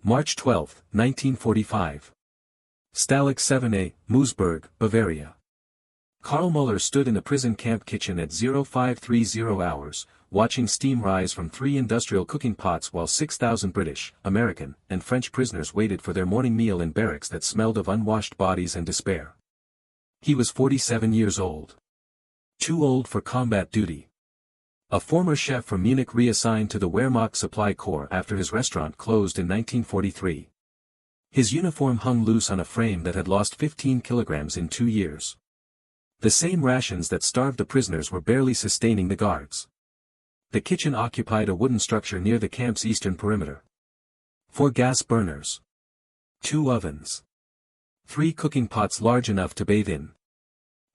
March 12, 1945. Stalag VII-A, Moosburg, Bavaria. Karl Müller stood in the prison camp kitchen at 0530 hours, watching steam rise from 3 industrial cooking pots while 6,000 British, American, and French prisoners waited for their morning meal in barracks that smelled of unwashed bodies and despair. He was 47 years old. Too old for combat duty. A former chef from Munich reassigned to the Wehrmacht Supply Corps after his restaurant closed in 1943. His uniform hung loose on a frame that had lost 15 kilograms in 2 years. The same rations that starved the prisoners were barely sustaining the guards. The kitchen occupied a wooden structure near the camp's eastern perimeter. 4 gas burners. 2 ovens. 3 cooking pots large enough to bathe in.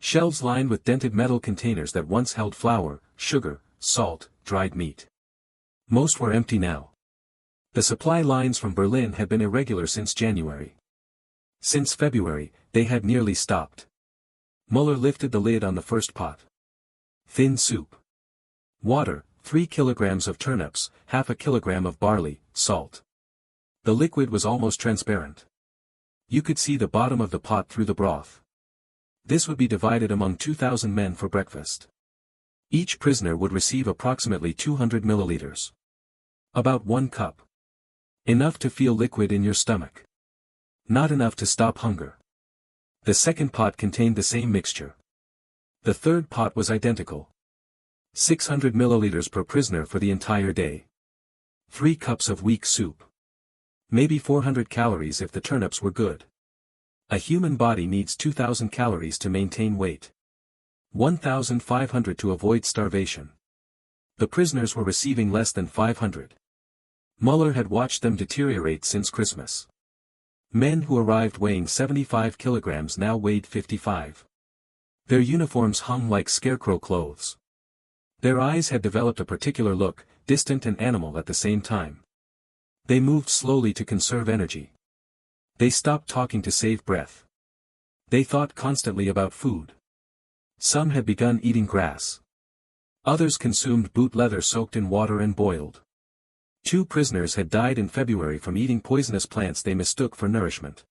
Shelves lined with dented metal containers that once held flour, sugar, salt, dried meat. Most were empty now. The supply lines from Berlin had been irregular since January. Since February, they had nearly stopped. Müller lifted the lid on the first pot. Thin soup. Water, 3 kilograms of turnips, half a kilogram of barley, salt. The liquid was almost transparent. You could see the bottom of the pot through the broth. This would be divided among 2,000 men for breakfast. Each prisoner would receive approximately 200 milliliters. About 1 cup. Enough to feel liquid in your stomach. Not enough to stop hunger. The second pot contained the same mixture. The third pot was identical. 600 milliliters per prisoner for the entire day. 3 cups of weak soup. Maybe 400 calories if the turnips were good. A human body needs 2,000 calories to maintain weight. 1,500 to avoid starvation. The prisoners were receiving less than 500. Müller had watched them deteriorate since Christmas. Men who arrived weighing 75 kilograms now weighed 55. Their uniforms hung like scarecrow clothes. Their eyes had developed a particular look, distant and animal at the same time. They moved slowly to conserve energy. They stopped talking to save breath. They thought constantly about food. Some had begun eating grass. Others consumed boot leather soaked in water and boiled. 2 prisoners had died in February from eating poisonous plants they mistook for nourishment.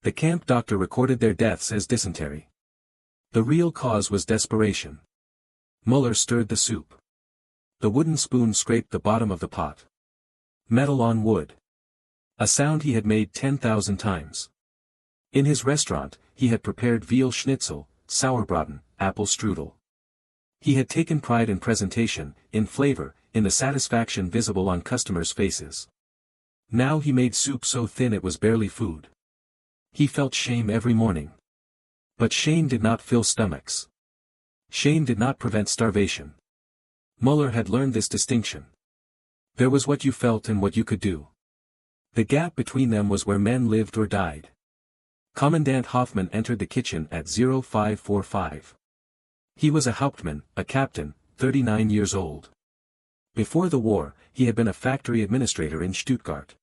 The camp doctor recorded their deaths as dysentery. The real cause was desperation. Müller stirred the soup. The wooden spoon scraped the bottom of the pot. Metal on wood. A sound he had made 10,000 times. In his restaurant, he had prepared veal schnitzel, sauerbraten, apple strudel. He had taken pride in presentation, in flavor, in the satisfaction visible on customers' faces. Now he made soup so thin it was barely food. He felt shame every morning. But shame did not fill stomachs. Shame did not prevent starvation. Müller had learned this distinction. There was what you felt and what you could do. The gap between them was where men lived or died. Commandant Hoffmann entered the kitchen at 0545. He was a Hauptmann, a captain, 39 years old. Before the war, he had been a factory administrator in Stuttgart.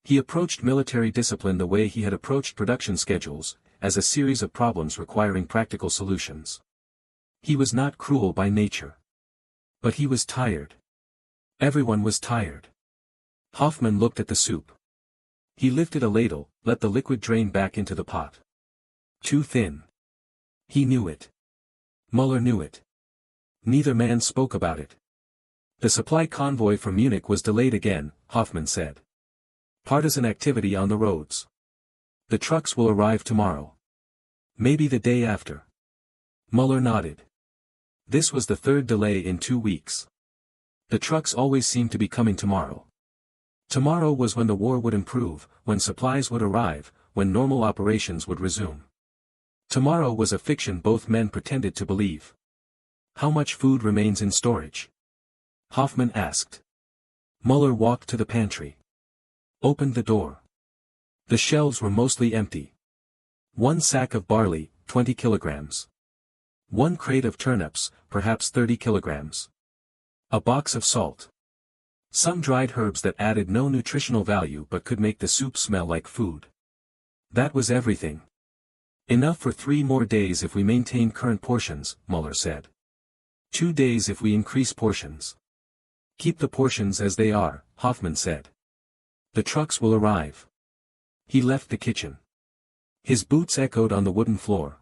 He approached military discipline the way he had approached production schedules, as a series of problems requiring practical solutions. He was not cruel by nature. But he was tired. Everyone was tired. Hoffmann looked at the soup. He lifted a ladle, let the liquid drain back into the pot. Too thin. He knew it. Müller knew it. Neither man spoke about it. The supply convoy from Munich was delayed again, Hoffmann said. Partisan activity on the roads. The trucks will arrive tomorrow. Maybe the day after. Müller nodded. This was the 3rd delay in 2 weeks. The trucks always seemed to be coming tomorrow. Tomorrow was when the war would improve, when supplies would arrive, when normal operations would resume. Tomorrow was a fiction both men pretended to believe. How much food remains in storage? Hoffmann asked. Müller walked to the pantry. Opened the door. The shelves were mostly empty. 1 sack of barley, 20 kilograms. 1 crate of turnips, perhaps 30 kilograms. A box of salt. Some dried herbs that added no nutritional value but could make the soup smell like food. That was everything. Enough for 3 more days if we maintain current portions, Müller said. 2 days if we increase portions. Keep the portions as they are, Hoffmann said. The trucks will arrive. He left the kitchen. His boots echoed on the wooden floor.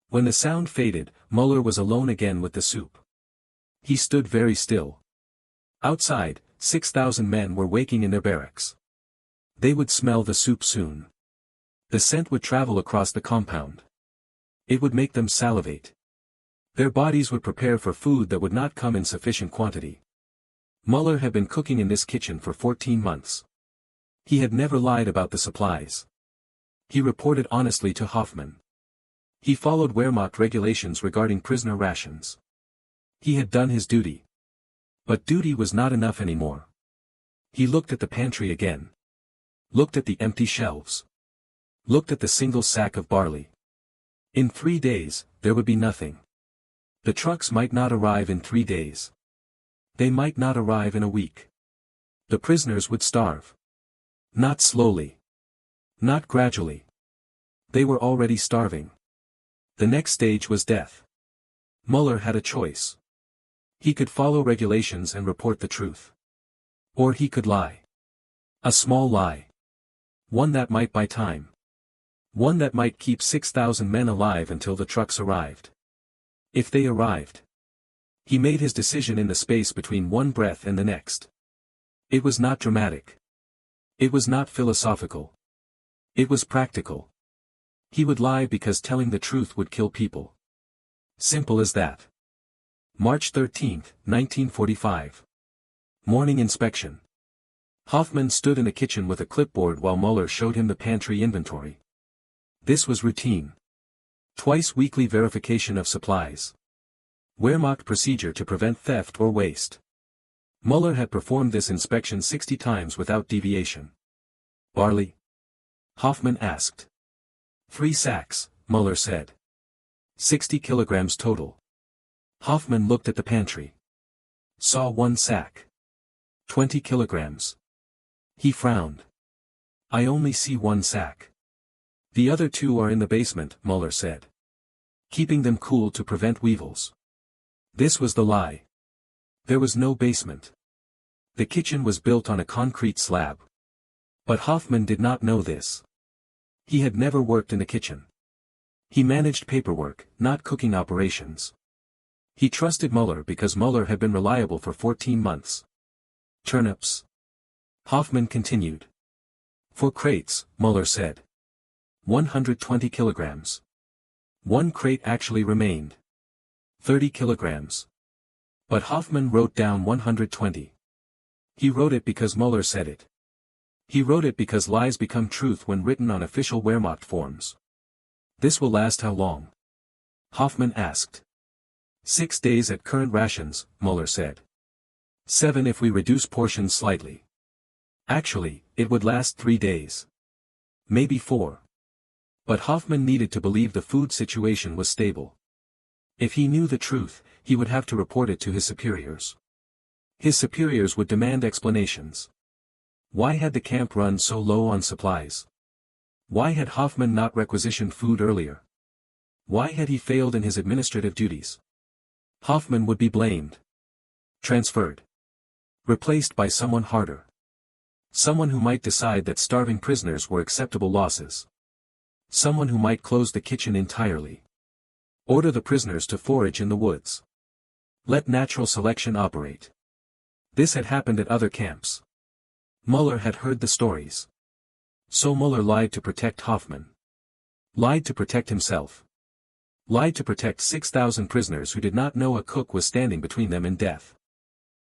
When the sound faded, Müller was alone again with the soup. He stood very still. Outside, 6,000 men were waking in their barracks. They would smell the soup soon. The scent would travel across the compound. It would make them salivate. Their bodies would prepare for food that would not come in sufficient quantity. Müller had been cooking in this kitchen for 14 months. He had never lied about the supplies. He reported honestly to Hoffmann. He followed Wehrmacht regulations regarding prisoner rations. He had done his duty. But duty was not enough anymore. He looked at the pantry again. Looked at the empty shelves. Looked at the single sack of barley. In 3 days, there would be nothing. The trucks might not arrive in 3 days. They might not arrive in a week. The prisoners would starve. Not slowly. Not gradually. They were already starving. The next stage was death. Müller had a choice. He could follow regulations and report the truth. Or he could lie. A small lie. One that might buy time. One that might keep 6,000 men alive until the trucks arrived. If they arrived. He made his decision in the space between one breath and the next. It was not dramatic. It was not philosophical. It was practical. He would lie because telling the truth would kill people. Simple as that. March 13, 1945. Morning inspection. Hoffmann stood in the kitchen with a clipboard while Müller showed him the pantry inventory. This was routine. Twice weekly verification of supplies. Wehrmacht procedure to prevent theft or waste. Müller had performed this inspection 60 times without deviation. Barley? Hoffmann asked. 3 sacks, Müller said. 60 kilograms total. Hoffmann looked at the pantry. Saw 1 sack. 20 kilograms. He frowned. I only see 1 sack. The other 2 are in the basement, Müller said. Keeping them cool to prevent weevils. This was the lie. There was no basement. The kitchen was built on a concrete slab. But Hoffmann did not know this. He had never worked in a kitchen. He managed paperwork, not cooking operations. He trusted Müller because Müller had been reliable for 14 months. Turnips. Hoffmann continued. 4 crates, Müller said. 120 kilograms. 1 crate actually remained. 30 kilograms. But Hoffmann wrote down 120. He wrote it because Müller said it. He wrote it because lies become truth when written on official Wehrmacht forms. This will last how long? Hoffmann asked. 6 days at current rations, Müller said. 7 if we reduce portions slightly. Actually, it would last 3 days. Maybe 4. But Hoffmann needed to believe the food situation was stable. If he knew the truth, he would have to report it to his superiors. His superiors would demand explanations. Why had the camp run so low on supplies? Why had Hoffmann not requisitioned food earlier? Why had he failed in his administrative duties? Hoffmann would be blamed. Transferred. Replaced by someone harder. Someone who might decide that starving prisoners were acceptable losses. Someone who might close the kitchen entirely. Order the prisoners to forage in the woods. Let natural selection operate. This had happened at other camps. Müller had heard the stories. So Müller lied to protect Hoffmann. Lied to protect himself. Lied to protect 6,000 prisoners who did not know a cook was standing between them and death.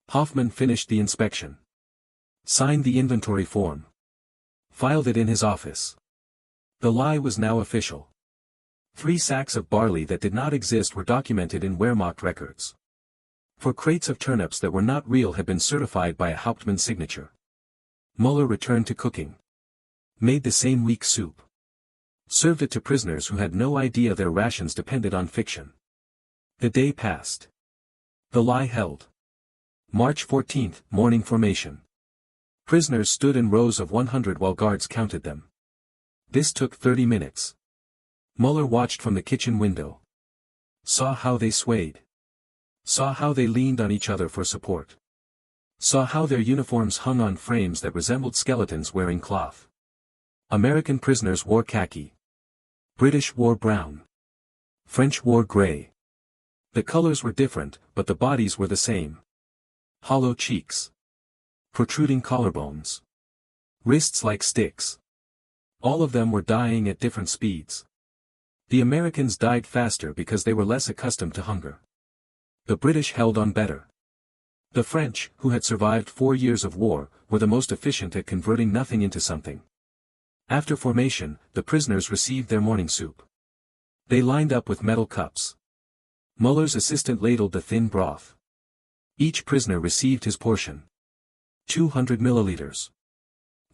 Hoffmann finished the inspection. Signed the inventory form. Filed it in his office. The lie was now official. 3 sacks of barley that did not exist were documented in Wehrmacht records. 4 crates of turnips that were not real had been certified by a Hauptmann signature. Müller returned to cooking. Made the same weak soup. Served it to prisoners who had no idea their rations depended on fiction. The day passed. The lie held. March 14th, morning formation. Prisoners stood in rows of 100 while guards counted them. This took 30 minutes. Müller watched from the kitchen window. Saw how they swayed. Saw how they leaned on each other for support. Saw how their uniforms hung on frames that resembled skeletons wearing cloth. American prisoners wore khaki. British wore brown. French wore grey. The colors were different, but the bodies were the same. Hollow cheeks. Protruding collarbones. Wrists like sticks. All of them were dying at different speeds. The Americans died faster because they were less accustomed to hunger. The British held on better. The French, who had survived 4 years of war, were the most efficient at converting nothing into something. After formation, the prisoners received their morning soup. They lined up with metal cups. Müller's assistant ladled the thin broth. Each prisoner received his portion. 200 milliliters.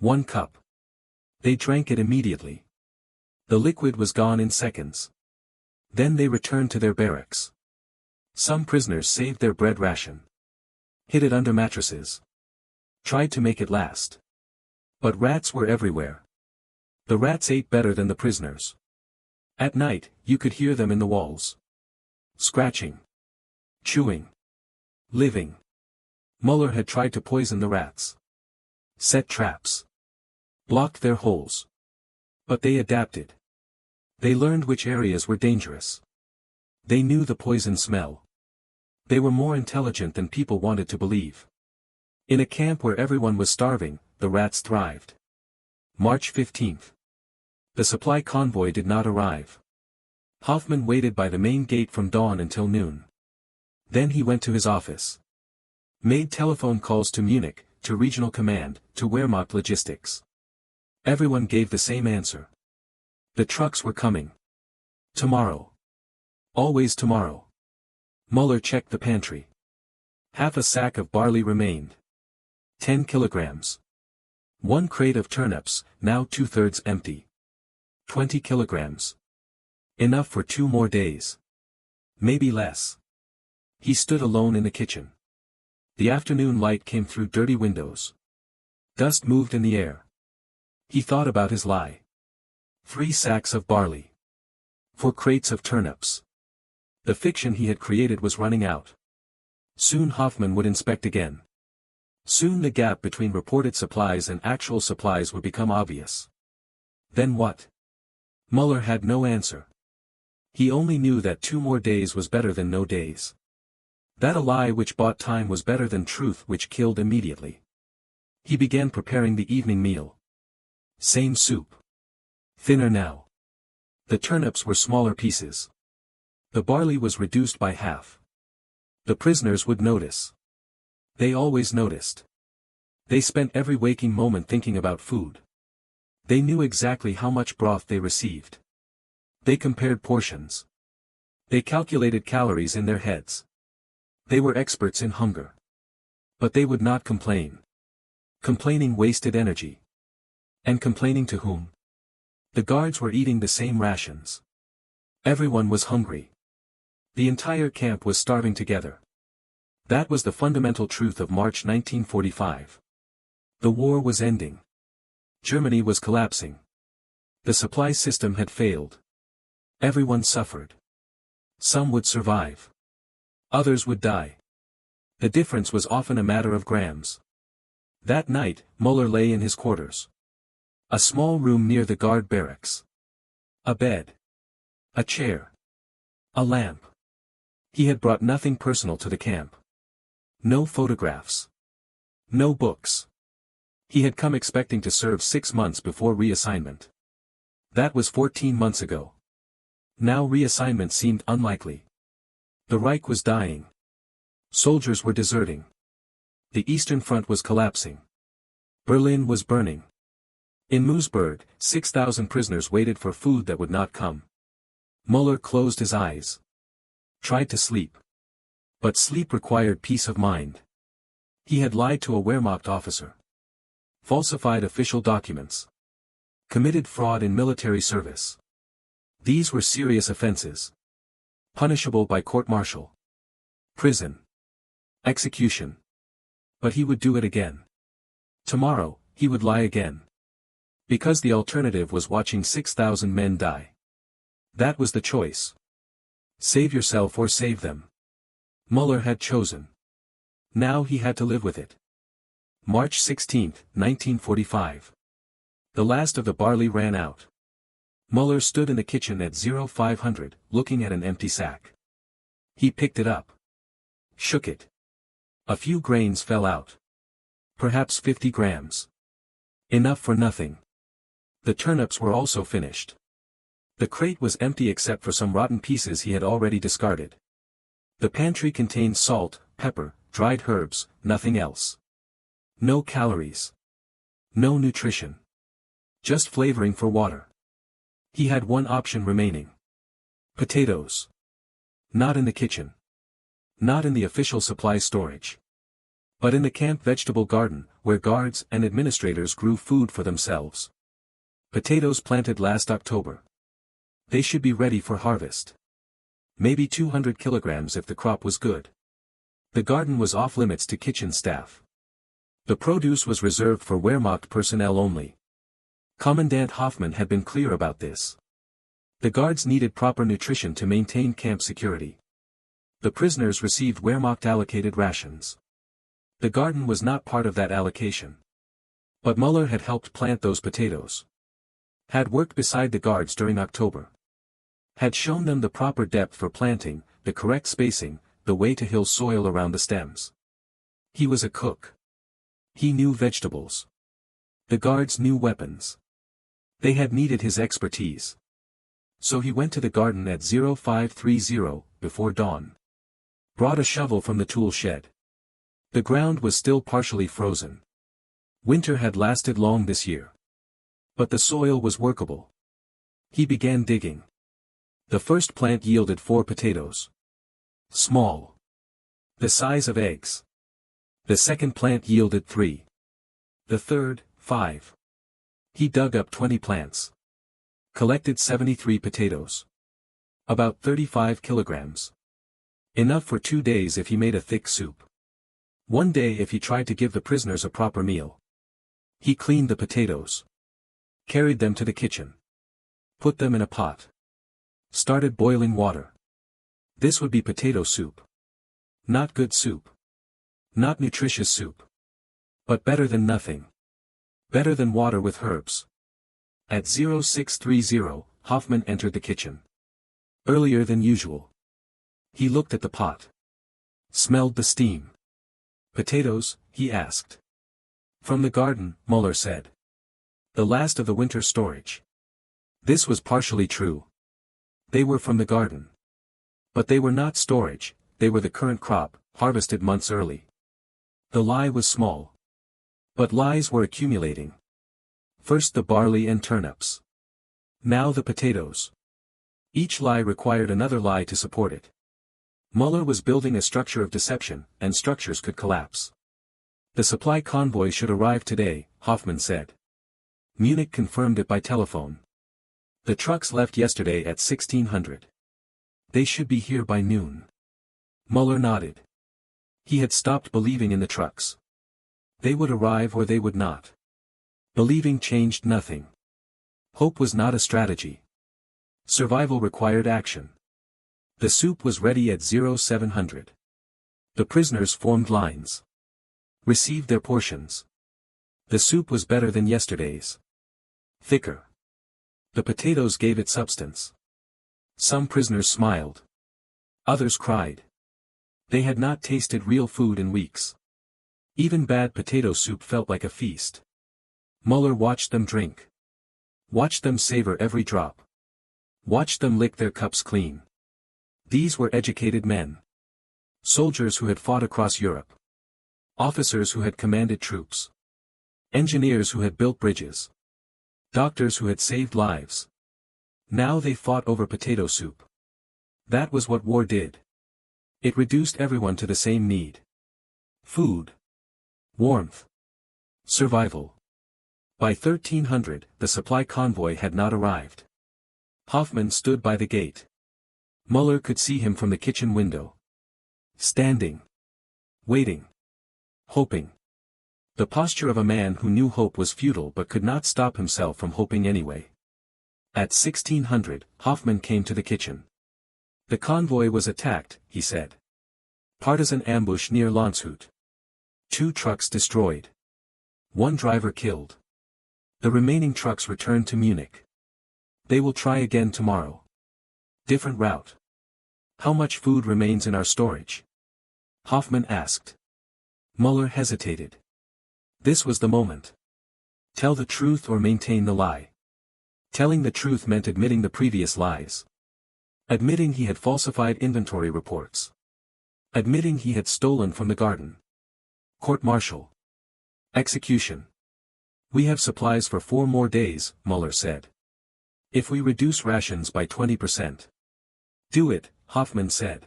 1 cup. They drank it immediately. The liquid was gone in seconds. Then they returned to their barracks. Some prisoners saved their bread ration. Hid it under mattresses. Tried to make it last. But rats were everywhere. The rats ate better than the prisoners. At night, you could hear them in the walls. Scratching. Chewing. Living. Müller had tried to poison the rats. Set traps. Blocked their holes. But they adapted. They learned which areas were dangerous. They knew the poison smell. They were more intelligent than people wanted to believe. In a camp where everyone was starving, the rats thrived. March 15th. The supply convoy did not arrive. Hoffmann waited by the main gate from dawn until noon. Then he went to his office. Made telephone calls to Munich, to regional command, to Wehrmacht logistics. Everyone gave the same answer. The trucks were coming. Tomorrow. Always tomorrow. Müller checked the pantry. Half a sack of barley remained. 10 kilograms. 1 crate of turnips, now 2/3 empty. 20 kilograms. Enough for 2 more days. Maybe less. He stood alone in the kitchen. The afternoon light came through dirty windows. Dust moved in the air. He thought about his lie. 3 sacks of barley. 4 crates of turnips. The fiction he had created was running out. Soon Hoffmann would inspect again. Soon the gap between reported supplies and actual supplies would become obvious. Then what? Müller had no answer. He only knew that 2 more days was better than no days. That a lie which bought time was better than truth which killed immediately. He began preparing the evening meal. Same soup. Thinner now. The turnips were smaller pieces. The barley was reduced by half. The prisoners would notice. They always noticed. They spent every waking moment thinking about food. They knew exactly how much broth they received. They compared portions. They calculated calories in their heads. They were experts in hunger. But they would not complain. Complaining wasted energy. And complaining to whom? The guards were eating the same rations. Everyone was hungry. The entire camp was starving together. That was the fundamental truth of March 1945. The war was ending. Germany was collapsing. The supply system had failed. Everyone suffered. Some would survive. Others would die. The difference was often a matter of grams. That night, Müller lay in his quarters. A small room near the guard barracks. A bed. A chair. A lamp. He had brought nothing personal to the camp. No photographs. No books. He had come expecting to serve 6 months before reassignment. That was 14 months ago. Now reassignment seemed unlikely. The Reich was dying. Soldiers were deserting. The Eastern Front was collapsing. Berlin was burning. In Moosburg, 6,000 prisoners waited for food that would not come. Müller closed his eyes. Tried to sleep. But sleep required peace of mind. He had lied to a Wehrmacht officer. Falsified official documents. Committed fraud in military service. These were serious offenses. Punishable by court-martial. Prison. Execution. But he would do it again. Tomorrow, he would lie again. Because the alternative was watching 6,000 men die. That was the choice. Save yourself or save them. Müller had chosen. Now he had to live with it. March 16, 1945. The last of the barley ran out. Müller stood in the kitchen at 0500, looking at an empty sack. He picked it up. Shook it. A few grains fell out. Perhaps 50 grams. Enough for nothing. The turnips were also finished. The crate was empty except for some rotten pieces he had already discarded. The pantry contained salt, pepper, dried herbs, nothing else. No calories. No nutrition. Just flavoring for water. He had one option remaining. Potatoes. Not in the kitchen. Not in the official supply storage. But in the camp vegetable garden, where guards and administrators grew food for themselves. Potatoes planted last October. They should be ready for harvest. Maybe 200 kilograms if the crop was good. The garden was off limits to kitchen staff. The produce was reserved for Wehrmacht personnel only. Commandant Hoffmann had been clear about this. The guards needed proper nutrition to maintain camp security. The prisoners received Wehrmacht-allocated rations. The garden was not part of that allocation. But Müller had helped plant those potatoes. Had worked beside the guards during October. Had shown them the proper depth for planting, the correct spacing, the way to hill soil around the stems. He was a cook. He knew vegetables. The guards knew weapons. They had needed his expertise. So he went to the garden at 0530, before dawn. Brought a shovel from the tool shed. The ground was still partially frozen. Winter had lasted long this year. But the soil was workable. He began digging. The first plant yielded 4 potatoes. Small. The size of eggs. The second plant yielded 3. The third, 5. He dug up 20 plants. Collected 73 potatoes. About 35 kilograms. Enough for 2 days if he made a thick soup. One day if he tried to give the prisoners a proper meal. He cleaned the potatoes. Carried them to the kitchen. Put them in a pot. Started boiling water. This would be potato soup. Not good soup. Not nutritious soup. But better than nothing. Better than water with herbs. At 0630, Hoffmann entered the kitchen. Earlier than usual. He looked at the pot. Smelled the steam. Potatoes, he asked. From the garden, Müller said. The last of the winter storage. This was partially true. They were from the garden. But they were not storage, they were the current crop, harvested months early. The lie was small. But lies were accumulating. First the barley and turnips. Now the potatoes. Each lie required another lie to support it. Müller was building a structure of deception, and structures could collapse. The supply convoy should arrive today, Hoffmann said. Munich confirmed it by telephone. The trucks left yesterday at 1600. They should be here by noon. Müller nodded. He had stopped believing in the trucks. They would arrive or they would not. Believing changed nothing. Hope was not a strategy. Survival required action. The soup was ready at 0700. The prisoners formed lines. Received their portions. The soup was better than yesterday's. Thicker. The potatoes gave it substance. Some prisoners smiled. Others cried. They had not tasted real food in weeks. Even bad potato soup felt like a feast. Müller watched them drink. Watched them savor every drop. Watched them lick their cups clean. These were educated men. Soldiers who had fought across Europe. Officers who had commanded troops. Engineers who had built bridges. Doctors who had saved lives. Now they fought over potato soup. That was what war did. It reduced everyone to the same need. Food. Warmth. Survival. By 1300, the supply convoy had not arrived. Hoffmann stood by the gate. Müller could see him from the kitchen window. Standing. Waiting. Hoping. The posture of a man who knew hope was futile but could not stop himself from hoping anyway. At 1600, Hoffmann came to the kitchen. The convoy was attacked, he said. Partisan ambush near Landshut. 2 trucks destroyed. One driver killed. The remaining trucks returned to Munich. They will try again tomorrow. Different route. How much food remains in our storage? Hoffmann asked. Müller hesitated. This was the moment. Tell the truth or maintain the lie. Telling the truth meant admitting the previous lies. Admitting he had falsified inventory reports. Admitting he had stolen from the garden. Court-martial. Execution. We have supplies for 4 more days, Müller said. If we reduce rations by 20%. Do it, Hoffmann said.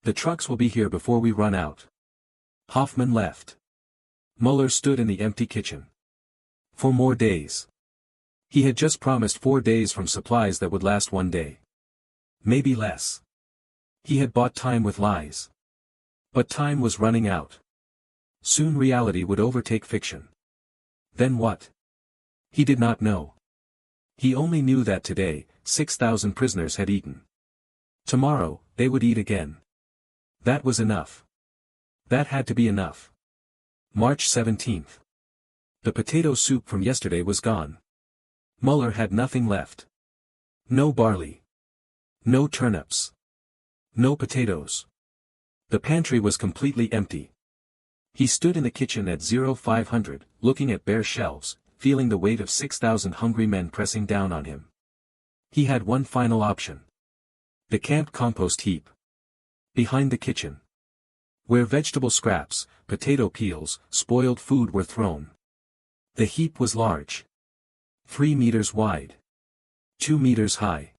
The trucks will be here before we run out. Hoffmann left. Müller stood in the empty kitchen. 4 more days. He had just promised 4 days from supplies that would last 1 day. Maybe less. He had bought time with lies. But time was running out. Soon reality would overtake fiction. Then what? He did not know. He only knew that today, 6,000 prisoners had eaten. Tomorrow, they would eat again. That was enough. That had to be enough. March 17th. The potato soup from yesterday was gone. Müller had nothing left. No barley. No turnips. No potatoes. The pantry was completely empty. He stood in the kitchen at 0500, looking at bare shelves, feeling the weight of 6,000 hungry men pressing down on him. He had one final option. The camp compost heap. Behind the kitchen. Where vegetable scraps, potato peels, spoiled food were thrown. The heap was large. 3 meters wide. 2 meters high.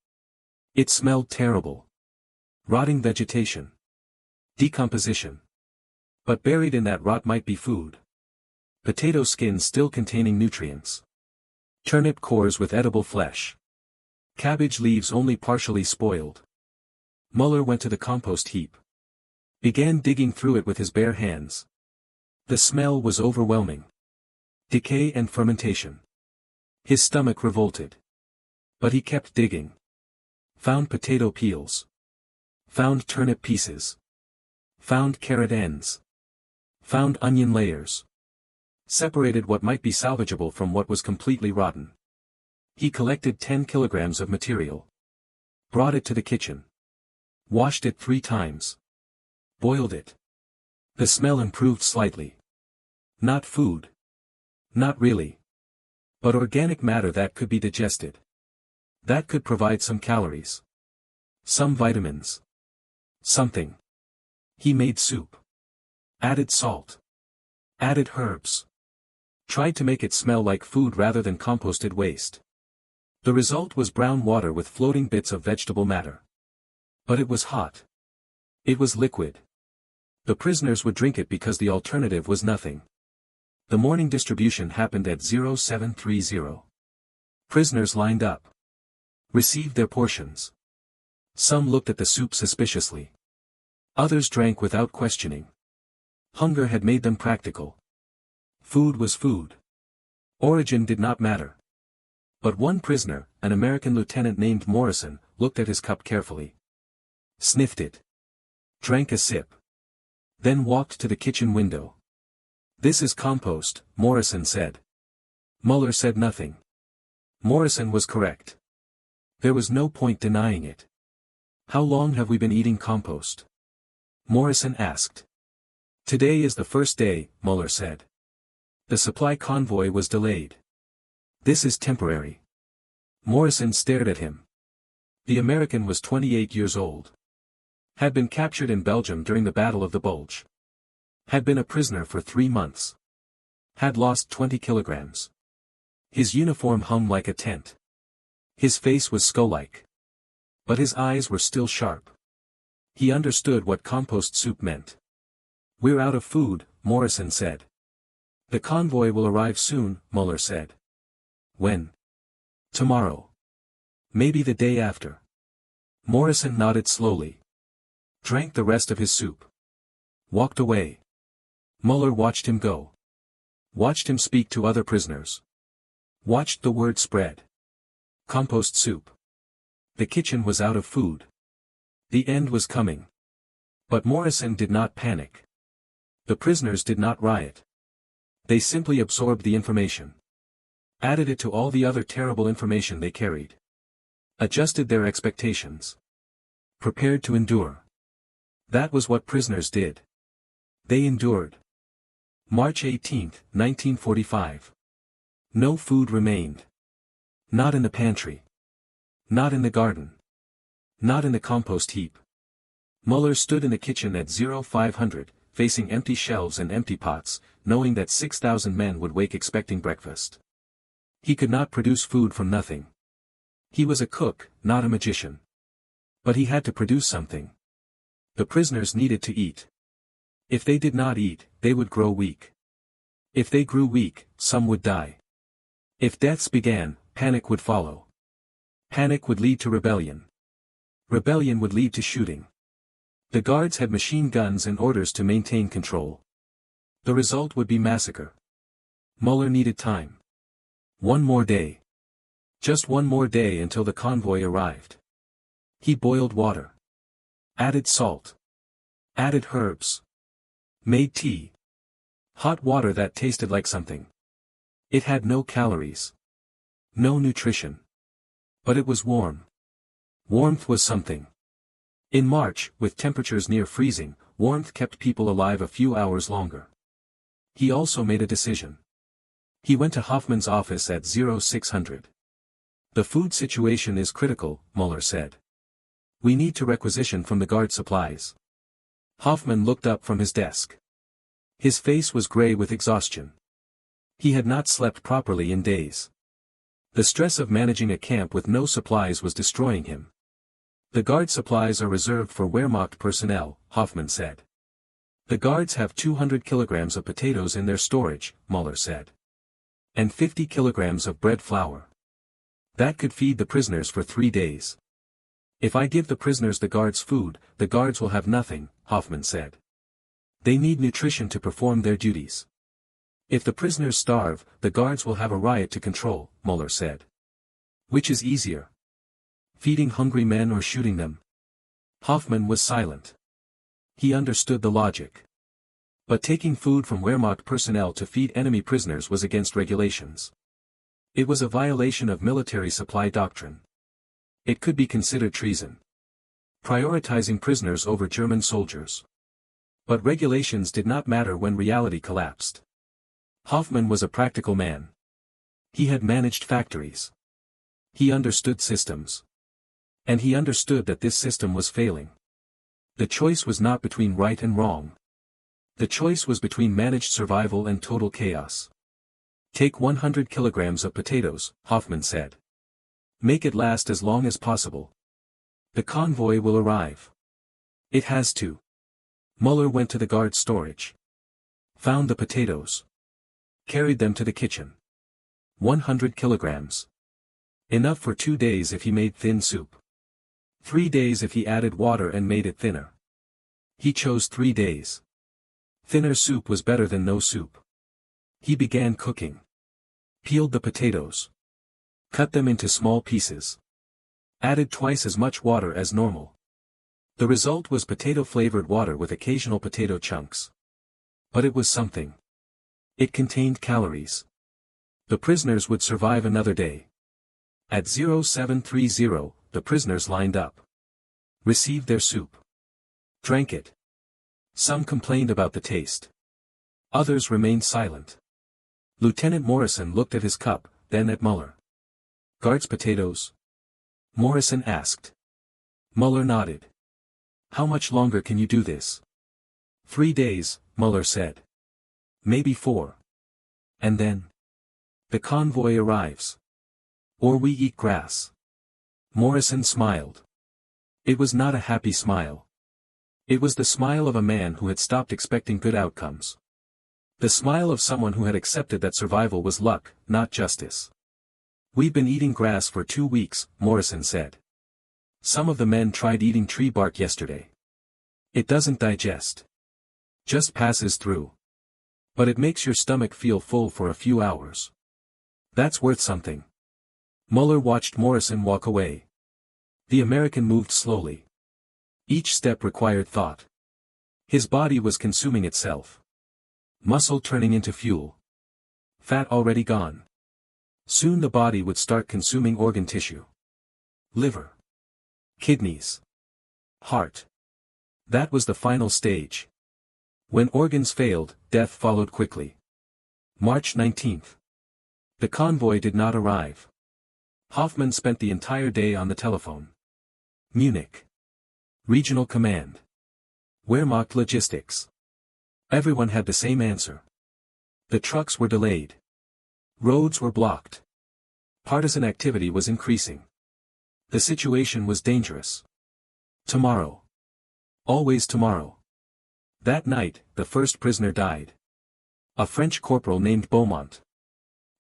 It smelled terrible. Rotting vegetation. Decomposition. But buried in that rot might be food. Potato skins still containing nutrients. Turnip cores with edible flesh. Cabbage leaves only partially spoiled. Müller went to the compost heap. Began digging through it with his bare hands. The smell was overwhelming. Decay and fermentation. His stomach revolted. But he kept digging. Found potato peels. Found turnip pieces. Found carrot ends. Found onion layers. Separated what might be salvageable from what was completely rotten. He collected 10 kilograms of material. Brought it to the kitchen. Washed it 3 times. Boiled it. The smell improved slightly. Not food. Not really. But organic matter that could be digested. That could provide some calories. Some vitamins. Something. He made soup. Added salt. Added herbs. Tried to make it smell like food rather than composted waste. The result was brown water with floating bits of vegetable matter. But it was hot. It was liquid. The prisoners would drink it because the alternative was nothing. The morning distribution happened at 0730. Prisoners lined up. Received their portions. Some looked at the soup suspiciously. Others drank without questioning. Hunger had made them practical. Food was food. Origin did not matter. But one prisoner, an American lieutenant named Morrison, looked at his cup carefully. Sniffed it. Drank a sip. Then walked to the kitchen window. This is compost, Morrison said. Müller said nothing. Morrison was correct. There was no point denying it. How long have we been eating compost? Morrison asked. Today is the first day, Müller said. The supply convoy was delayed. This is temporary. Morrison stared at him. The American was 28 years old. Had been captured in Belgium during the Battle of the Bulge. Had been a prisoner for 3 months. Had lost 20 kilograms. His uniform hung like a tent. His face was skull-like. But his eyes were still sharp. He understood what compost soup meant. We're out of food, Morrison said. The convoy will arrive soon, Müller said. When? Tomorrow. Maybe the day after. Morrison nodded slowly. Drank the rest of his soup. Walked away. Müller watched him go. Watched him speak to other prisoners. Watched the word spread. Compost soup. The kitchen was out of food. The end was coming. But Morrison did not panic. The prisoners did not riot. They simply absorbed the information. Added it to all the other terrible information they carried. Adjusted their expectations. Prepared to endure. That was what prisoners did. They endured. March 18, 1945. No food remained. Not in the pantry. Not in the garden. Not in the compost heap. Müller stood in the kitchen at 0500, facing empty shelves and empty pots, knowing that 6,000 men would wake expecting breakfast. He could not produce food from nothing. He was a cook, not a magician. But he had to produce something. The prisoners needed to eat. If they did not eat, they would grow weak. If they grew weak, some would die. If deaths began, panic would follow. Panic would lead to rebellion. Rebellion would lead to shooting. The guards had machine guns and orders to maintain control. The result would be massacre. Müller needed time. One more day. Just one more day until the convoy arrived. He boiled water. Added salt. Added herbs. Made tea. Hot water that tasted like something. It had no calories. No nutrition. But it was warm. Warmth was something. In March, with temperatures near freezing, warmth kept people alive a few hours longer. He also made a decision. He went to Hoffmann's office at 0600. The food situation is critical, Müller said. We need to requisition from the guard supplies. Hoffmann looked up from his desk. His face was gray with exhaustion. He had not slept properly in days. The stress of managing a camp with no supplies was destroying him. The guard supplies are reserved for Wehrmacht personnel, Hoffmann said. The guards have 200 kilograms of potatoes in their storage, Müller said. And 50 kilograms of bread flour. That could feed the prisoners for 3 days. If I give the prisoners the guards' food, the guards will have nothing, Hoffmann said. They need nutrition to perform their duties. If the prisoners starve, the guards will have a riot to control, Müller said. Which is easier? Feeding hungry men or shooting them? Hoffmann was silent. He understood the logic. But taking food from Wehrmacht personnel to feed enemy prisoners was against regulations. It was a violation of military supply doctrine. It could be considered treason. Prioritizing prisoners over German soldiers. But regulations did not matter when reality collapsed. Hoffmann was a practical man. He had managed factories. He understood systems. And he understood that this system was failing. The choice was not between right and wrong. The choice was between managed survival and total chaos. Take 100 kilograms of potatoes, Hoffmann said. Make it last as long as possible. The convoy will arrive. It has to. Müller went to the guard storage. Found the potatoes. Carried them to the kitchen. 100 kilograms. Enough for 2 days if he made thin soup. 3 days if he added water and made it thinner. He chose 3 days. Thinner soup was better than no soup. He began cooking. Peeled the potatoes. Cut them into small pieces. Added twice as much water as normal. The result was potato-flavored water with occasional potato chunks. But it was something. It contained calories. The prisoners would survive another day. At 0730, the prisoners lined up. Received their soup. Drank it. Some complained about the taste. Others remained silent. Lieutenant Morrison looked at his cup, then at Müller. Guards potatoes? Morrison asked. Müller nodded. How much longer can you do this? 3 days, Müller said. Maybe 4. And then? The convoy arrives. Or we eat grass. Morrison smiled. It was not a happy smile. It was the smile of a man who had stopped expecting good outcomes. The smile of someone who had accepted that survival was luck, not justice. We've been eating grass for 2 weeks, Morrison said. Some of the men tried eating tree bark yesterday. It doesn't digest. Just passes through. But it makes your stomach feel full for a few hours. That's worth something. Müller watched Morrison walk away. The American moved slowly. Each step required thought. His body was consuming itself. Muscle turning into fuel. Fat already gone. Soon the body would start consuming organ tissue. Liver. Kidneys. Heart. That was the final stage. When organs failed, death followed quickly. March 19. The convoy did not arrive. Hoffmann spent the entire day on the telephone. Munich. Regional Command. Wehrmacht Logistics. Everyone had the same answer. The trucks were delayed. Roads were blocked. Partisan activity was increasing. The situation was dangerous. Tomorrow. Always tomorrow. That night, the first prisoner died. A French corporal named Beaumont.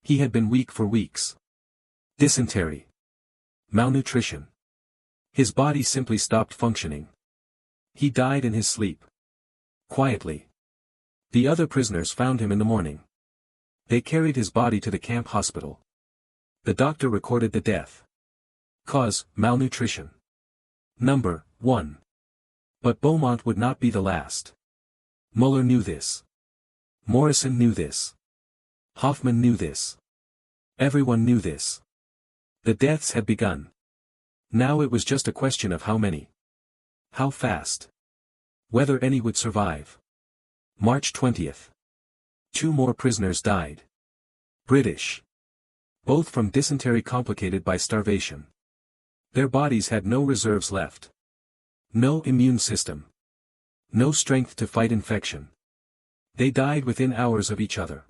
He had been weak for weeks. Dysentery. Malnutrition. His body simply stopped functioning. He died in his sleep. Quietly. The other prisoners found him in the morning. They carried his body to the camp hospital. The doctor recorded the death. Cause, malnutrition. Number 1. But Beaumont would not be the last. Müller knew this. Morrison knew this. Hoffmann knew this. Everyone knew this. The deaths had begun. Now it was just a question of how many. How fast. Whether any would survive. March 20th. 2 more prisoners died. British. Both from dysentery complicated by starvation. Their bodies had no reserves left. No immune system. No strength to fight infection. They died within hours of each other.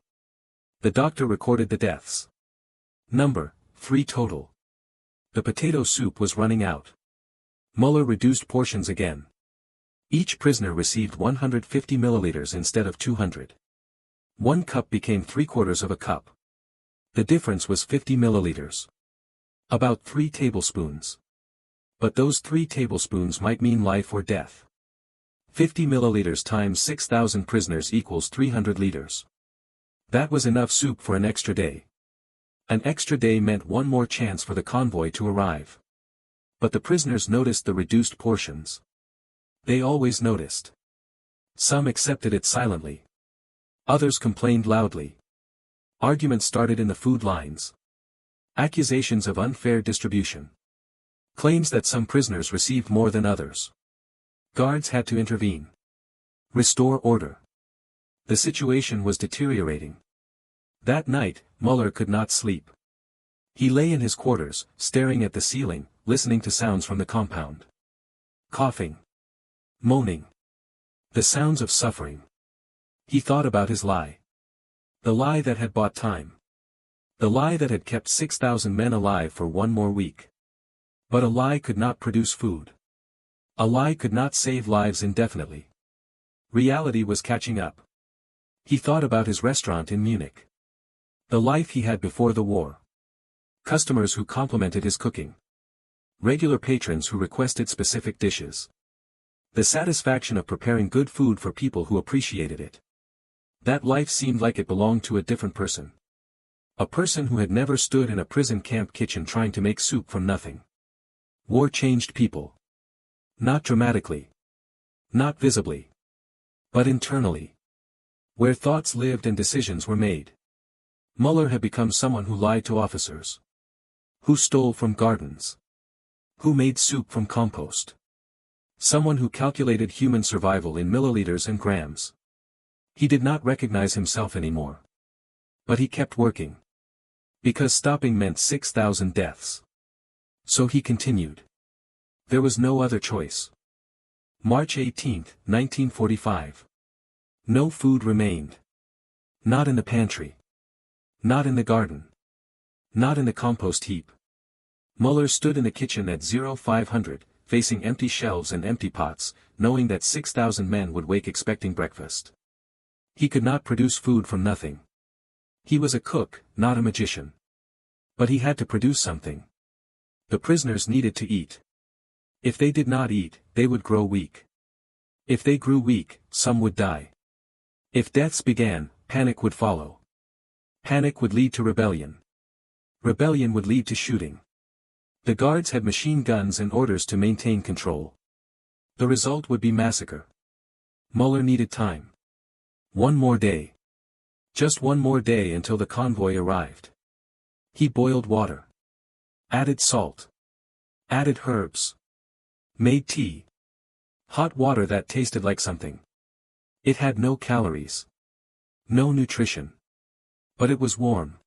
The doctor recorded the deaths. Number 3 total. The potato soup was running out. Müller reduced portions again. Each prisoner received 150 milliliters instead of 200. 1 cup became 3/4 of a cup. The difference was 50 milliliters. About 3 tablespoons. But those 3 tablespoons might mean life or death. 50 milliliters times 6,000 prisoners equals 300 liters. That was enough soup for an extra day. An extra day meant one more chance for the convoy to arrive. But the prisoners noticed the reduced portions. They always noticed. Some accepted it silently. Others complained loudly. Arguments started in the food lines. Accusations of unfair distribution. Claims that some prisoners received more than others. Guards had to intervene. Restore order. The situation was deteriorating. That night, Müller could not sleep. He lay in his quarters, staring at the ceiling, listening to sounds from the compound. Coughing. Moaning. The sounds of suffering. He thought about his lie. The lie that had bought time. The lie that had kept 6,000 men alive for 1 more week. But a lie could not produce food. A lie could not save lives indefinitely. Reality was catching up. He thought about his restaurant in Munich. The life he had before the war. Customers who complimented his cooking. Regular patrons who requested specific dishes. The satisfaction of preparing good food for people who appreciated it. That life seemed like it belonged to a different person. A person who had never stood in a prison camp kitchen trying to make soup from nothing. War changed people. Not dramatically. Not visibly. But internally. Where thoughts lived and decisions were made. Müller had become someone who lied to officers. Who stole from gardens. Who made soup from compost. Someone who calculated human survival in milliliters and grams. He did not recognize himself anymore. But he kept working. Because stopping meant 6,000 deaths. So he continued. There was no other choice. March 18, 1945. No food remained. Not in the pantry. Not in the garden. Not in the compost heap. Müller stood in the kitchen at 0500, facing empty shelves and empty pots, knowing that 6,000 men would wake expecting breakfast. He could not produce food from nothing. He was a cook, not a magician. But he had to produce something. The prisoners needed to eat. If they did not eat, they would grow weak. If they grew weak, some would die. If deaths began, panic would follow. Panic would lead to rebellion. Rebellion would lead to shooting. The guards had machine guns and orders to maintain control. The result would be massacre. Müller needed time. 1 more day. Just one more day until the convoy arrived. He boiled water. Added salt. Added herbs. Made tea. Hot water that tasted like something. It had no calories. No nutrition. But it was warm.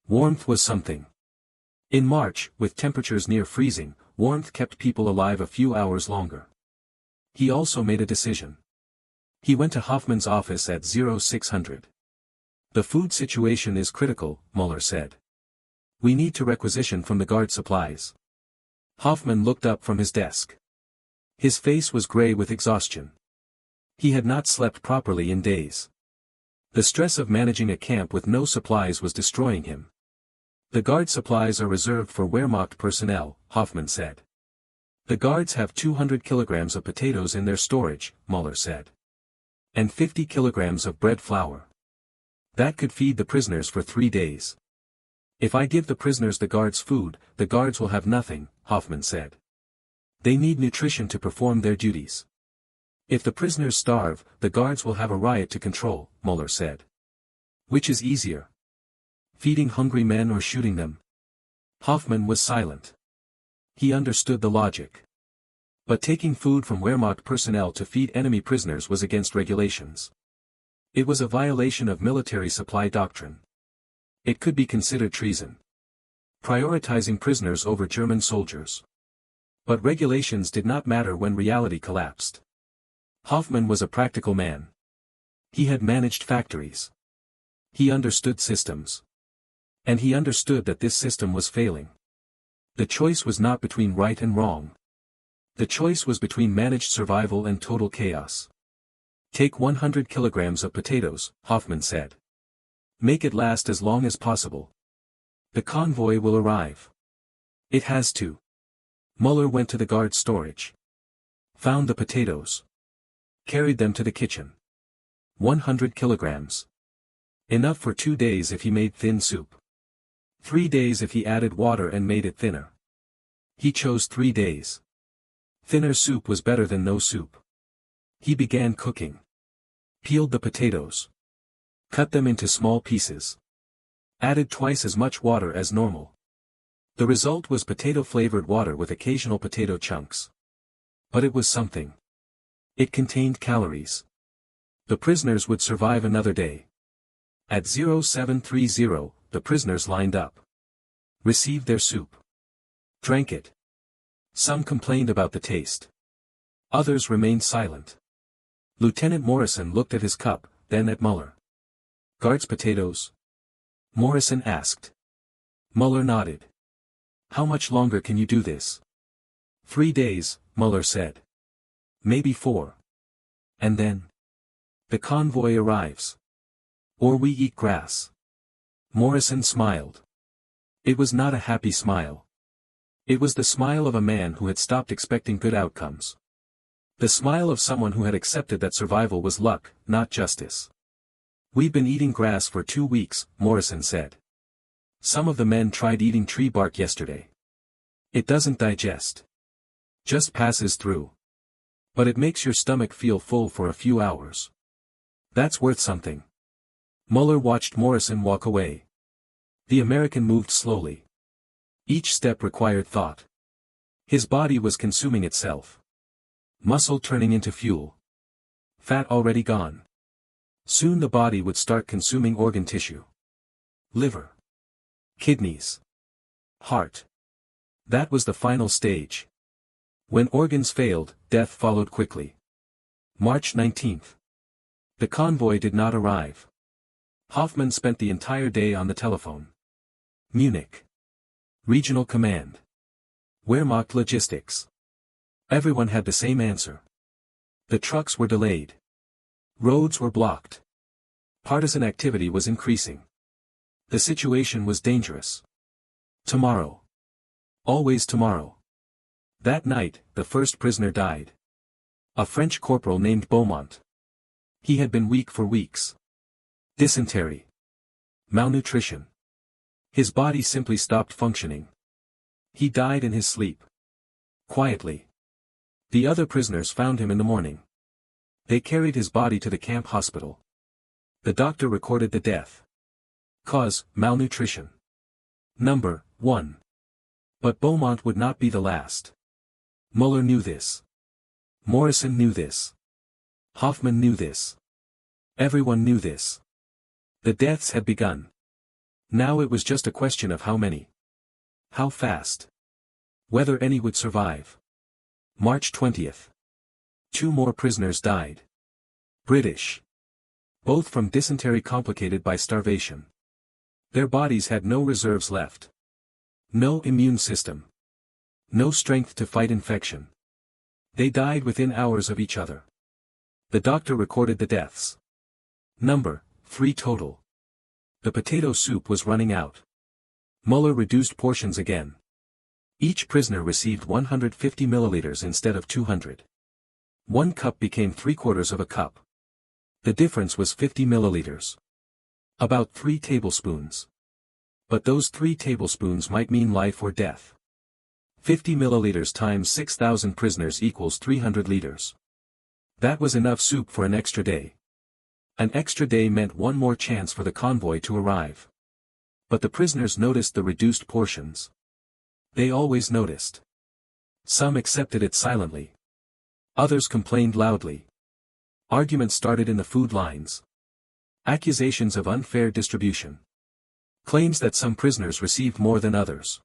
Warmth was something. In March, with temperatures near freezing, warmth kept people alive a few hours longer. He also made a decision. He went to Hoffman's office at 0600. The food situation is critical, Müller said. We need to requisition from the guard supplies. Hoffman looked up from his desk. His face was gray with exhaustion. He had not slept properly in days. The stress of managing a camp with no supplies was destroying him. The guard supplies are reserved for Wehrmacht personnel, Hoffman said. The guards have 200 kilograms of potatoes in their storage, Müller said. And 50 kilograms of bread flour. That could feed the prisoners for 3 days. If I give the prisoners the guards food, the guards will have nothing, Hoffman said. They need nutrition to perform their duties. If the prisoners starve, the guards will have a riot to control, Müller said. Which is easier? Feeding hungry men or shooting them? Hoffman was silent. He understood the logic. But taking food from Wehrmacht personnel to feed enemy prisoners was against regulations. It was a violation of military supply doctrine. It could be considered treason. Prioritizing prisoners over German soldiers. But regulations did not matter when reality collapsed. Hoffman was a practical man. He had managed factories. He understood systems. And he understood that this system was failing. The choice was not between right and wrong. The choice was between managed survival and total chaos. Take 100 kilograms of potatoes, Hoffman said. Make it last as long as possible. The convoy will arrive. It has to. Müller went to the guard storage. Found the potatoes. Carried them to the kitchen. 100 kilograms. Enough for 2 days if he made thin soup. 3 days if he added water and made it thinner. He chose 3 days. Thinner soup was better than no soup. He began cooking. Peeled the potatoes. Cut them into small pieces. Added twice as much water as normal. The result was potato-flavored water with occasional potato chunks. But it was something. It contained calories. The prisoners would survive another day. At 0730, the prisoners lined up. Received their soup. Drank it. Some complained about the taste. Others remained silent. Lieutenant Morrison looked at his cup, then at Müller. Guards potatoes? Morrison asked. Müller nodded. How much longer can you do this? 3 days, Müller said. Maybe 4. And then? The convoy arrives. Or we eat grass. Morrison smiled. It was not a happy smile. It was the smile of a man who had stopped expecting good outcomes. The smile of someone who had accepted that survival was luck, not justice. We've been eating grass for 2 weeks, Morrison said. Some of the men tried eating tree bark yesterday. It doesn't digest. Just passes through. But it makes your stomach feel full for a few hours. That's worth something. Müller watched Morrison walk away. The American moved slowly. Each step required thought. His body was consuming itself. Muscle turning into fuel. Fat already gone. Soon the body would start consuming organ tissue. Liver. Kidneys. Heart. That was the final stage. When organs failed, death followed quickly. March 19th. The convoy did not arrive. Hoffman spent the entire day on the telephone. Munich. Regional Command. Wehrmacht Logistics. Everyone had the same answer. The trucks were delayed. Roads were blocked. Partisan activity was increasing. The situation was dangerous. Tomorrow. Always tomorrow. That night, the first prisoner died. A French corporal named Beaumont. He had been weak for weeks. Dysentery. Malnutrition. His body simply stopped functioning. He died in his sleep. Quietly. The other prisoners found him in the morning. They carried his body to the camp hospital. The doctor recorded the death. Cause, malnutrition. Number 1. But Beaumont would not be the last. Müller knew this. Morrison knew this. Hoffman knew this. Everyone knew this. The deaths had begun. Now it was just a question of how many. How fast. Whether any would survive. March 20th. 2 more prisoners died. British. Both from dysentery complicated by starvation. Their bodies had no reserves left. No immune system. No strength to fight infection. They died within hours of each other. The doctor recorded the deaths. Number 3 total. The potato soup was running out. Müller reduced portions again. Each prisoner received 150 milliliters instead of 200. 1 cup became 3/4 of a cup. The difference was 50 milliliters. About 3 tablespoons. But those 3 tablespoons might mean life or death. 50 milliliters times 6,000 prisoners equals 300 liters. That was enough soup for an extra day. An extra day meant one more chance for the convoy to arrive. But the prisoners noticed the reduced portions. They always noticed. Some accepted it silently. Others complained loudly. Arguments started in the food lines. Accusations of unfair distribution. Claims that some prisoners received more than others.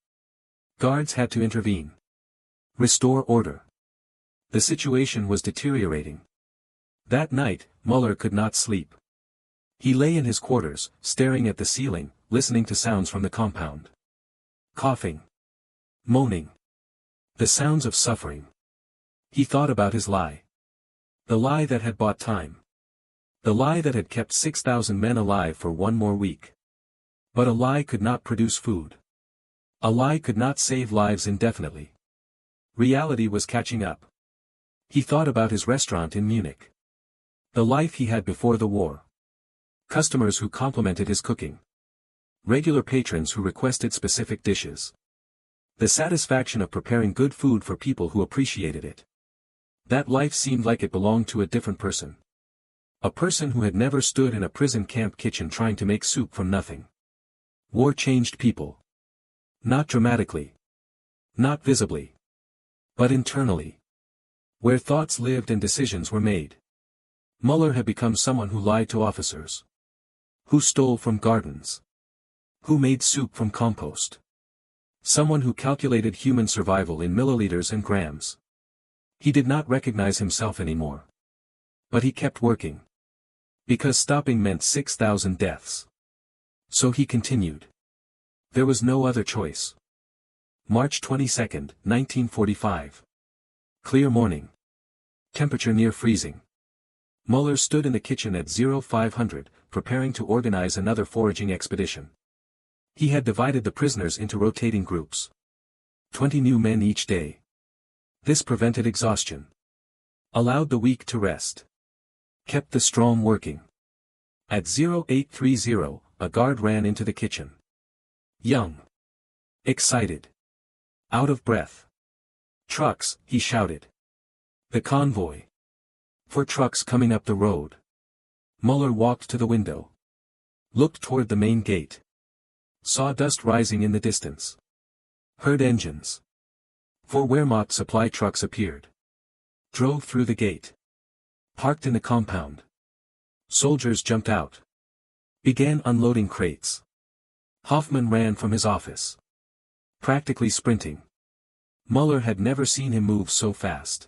Guards had to intervene. Restore order. The situation was deteriorating. That night, Müller could not sleep. He lay in his quarters, staring at the ceiling, listening to sounds from the compound. Coughing. Moaning. The sounds of suffering. He thought about his lie. The lie that had bought time. The lie that had kept 6,000 men alive for 1 more week. But a lie could not produce food. A lie could not save lives indefinitely. Reality was catching up. He thought about his restaurant in Munich. The life he had before the war. Customers who complimented his cooking. Regular patrons who requested specific dishes. The satisfaction of preparing good food for people who appreciated it. That life seemed like it belonged to a different person. A person who had never stood in a prison camp kitchen trying to make soup from nothing. War changed people. Not dramatically. Not visibly. But internally. Where thoughts lived and decisions were made. Müller had become someone who lied to officers. Who stole from gardens. Who made soup from compost. Someone who calculated human survival in milliliters and grams. He did not recognize himself anymore. But he kept working. Because stopping meant 6,000 deaths. So he continued. There was no other choice. March 22, 1945. Clear morning. Temperature near freezing. Müller stood in the kitchen at 0500, preparing to organize another foraging expedition. He had divided the prisoners into rotating groups. 20 new men each day. This prevented exhaustion. Allowed the weak to rest. Kept the strong working. At 0830, a guard ran into the kitchen. Young. Excited. Out of breath. Trucks, he shouted. The convoy. 4 trucks coming up the road. Müller walked to the window. Looked toward the main gate. Saw dust rising in the distance. Heard engines. 4 Wehrmacht supply trucks appeared. Drove through the gate. Parked in the compound. Soldiers jumped out. Began unloading crates. Hoffman ran from his office. Practically sprinting. Müller had never seen him move so fast.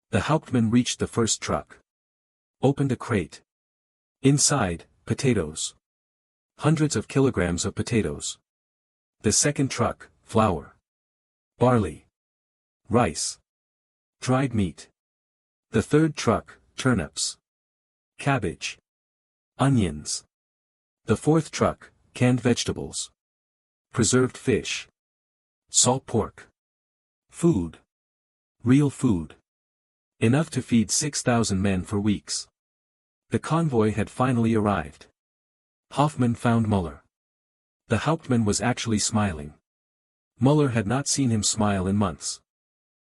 The Hauptmann reached the first truck. Opened a crate. Inside, potatoes. Hundreds of kilograms of potatoes. The second truck, flour. Barley. Rice. Dried meat. The third truck, turnips. Cabbage. Onions. The fourth truck, canned vegetables. Preserved fish. Salt pork. Food. Real food. Enough to feed 6,000 men for weeks. The convoy had finally arrived. Hoffman found Müller. The Hauptmann was actually smiling. Müller had not seen him smile in months.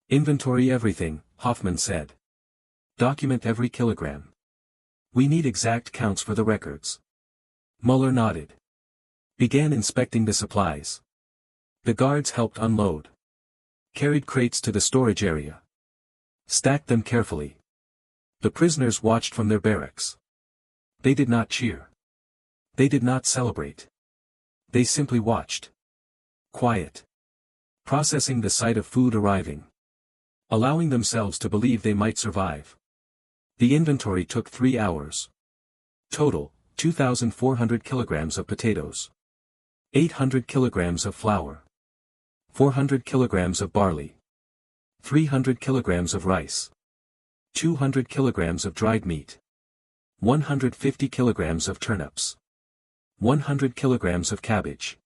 Inventory everything, Hoffman said. Document every kilogram. We need exact counts for the records. Müller nodded. Began inspecting the supplies. The guards helped unload. Carried crates to the storage area. Stacked them carefully. The prisoners watched from their barracks. They did not cheer. They did not celebrate. They simply watched. Quiet. Processing the sight of food arriving. Allowing themselves to believe they might survive. The inventory took 3 hours. Total, 2,400 kilograms of potatoes. 800 kilograms of flour. 400 kilograms of barley. 300 kilograms of rice. 200 kilograms of dried meat. 150 kilograms of turnips. 100 kilograms of cabbage.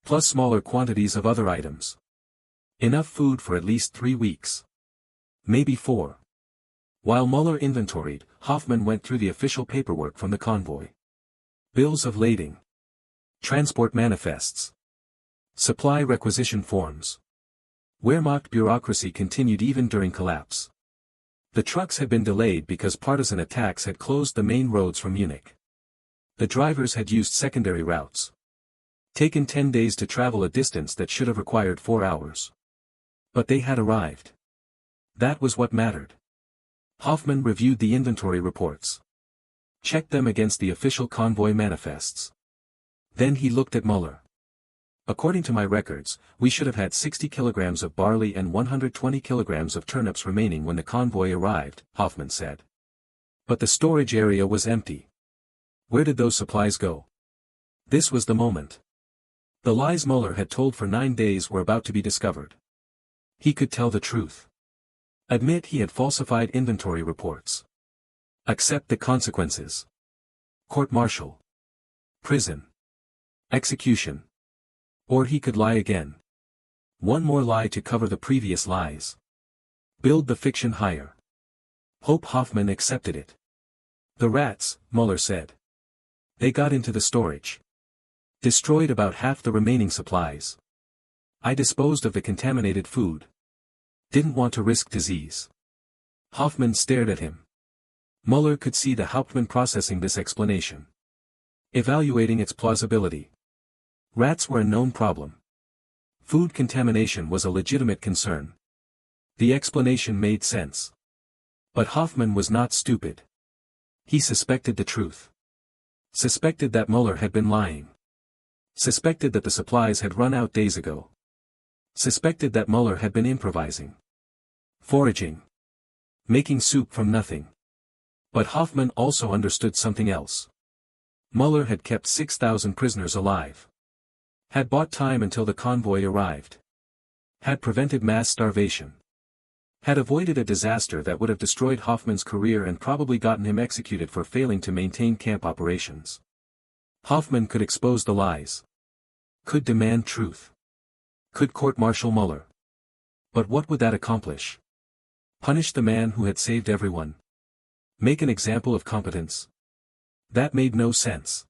Plus smaller quantities of other items. Enough food for at least 3 weeks. Maybe 4. While Müller inventoried, Hoffmann went through the official paperwork from the convoy. Bills of lading. Transport manifests. Supply requisition forms. Wehrmacht bureaucracy continued even during collapse. The trucks had been delayed because partisan attacks had closed the main roads from Munich. The drivers had used secondary routes. Taken 10 days to travel a distance that should have required 4 hours. But they had arrived. That was what mattered. Hoffmann reviewed the inventory reports. Checked them against the official convoy manifests. Then he looked at Müller. According to my records, we should have had 60 kilograms of barley and 120 kilograms of turnips remaining when the convoy arrived, Hoffmann said. But the storage area was empty. Where did those supplies go? This was the moment. The lies Müller had told for 9 days were about to be discovered. He could tell the truth. Admit he had falsified inventory reports. Accept the consequences. Court-martial. Prison. Execution. Or he could lie again. One more lie to cover the previous lies. Build the fiction higher. Hope Hoffmann accepted it. The rats, Müller said. They got into the storage. Destroyed about half the remaining supplies. I disposed of the contaminated food. Didn't want to risk disease. Hoffmann stared at him. Müller could see the Hauptmann processing this explanation. Evaluating its plausibility. Rats were a known problem. Food contamination was a legitimate concern. The explanation made sense. But Hoffmann was not stupid. He suspected the truth. Suspected that Müller had been lying. Suspected that the supplies had run out days ago. Suspected that Müller had been improvising. Foraging. Making soup from nothing. But Hoffmann also understood something else. Müller had kept 6,000 prisoners alive. Had bought time until the convoy arrived. Had prevented mass starvation. Had avoided a disaster that would have destroyed Hoffmann's career and probably gotten him executed for failing to maintain camp operations. Hoffmann could expose the lies. Could demand truth. Could court-martial Müller. But what would that accomplish? Punish the man who had saved everyone? Make an example of competence? That made no sense.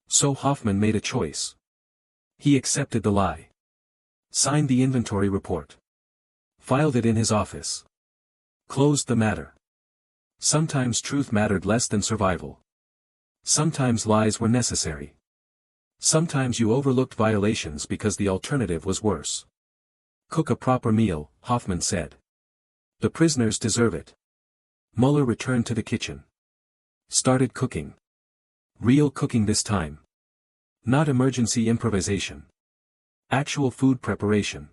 So Hoffmann made a choice. He accepted the lie. Signed the inventory report. Filed it in his office. Closed the matter. Sometimes truth mattered less than survival. Sometimes lies were necessary. Sometimes you overlooked violations because the alternative was worse. Cook a proper meal, Hoffmann said. The prisoners deserve it. Müller returned to the kitchen. Started cooking. Real cooking this time. Not emergency improvisation. Actual food preparation.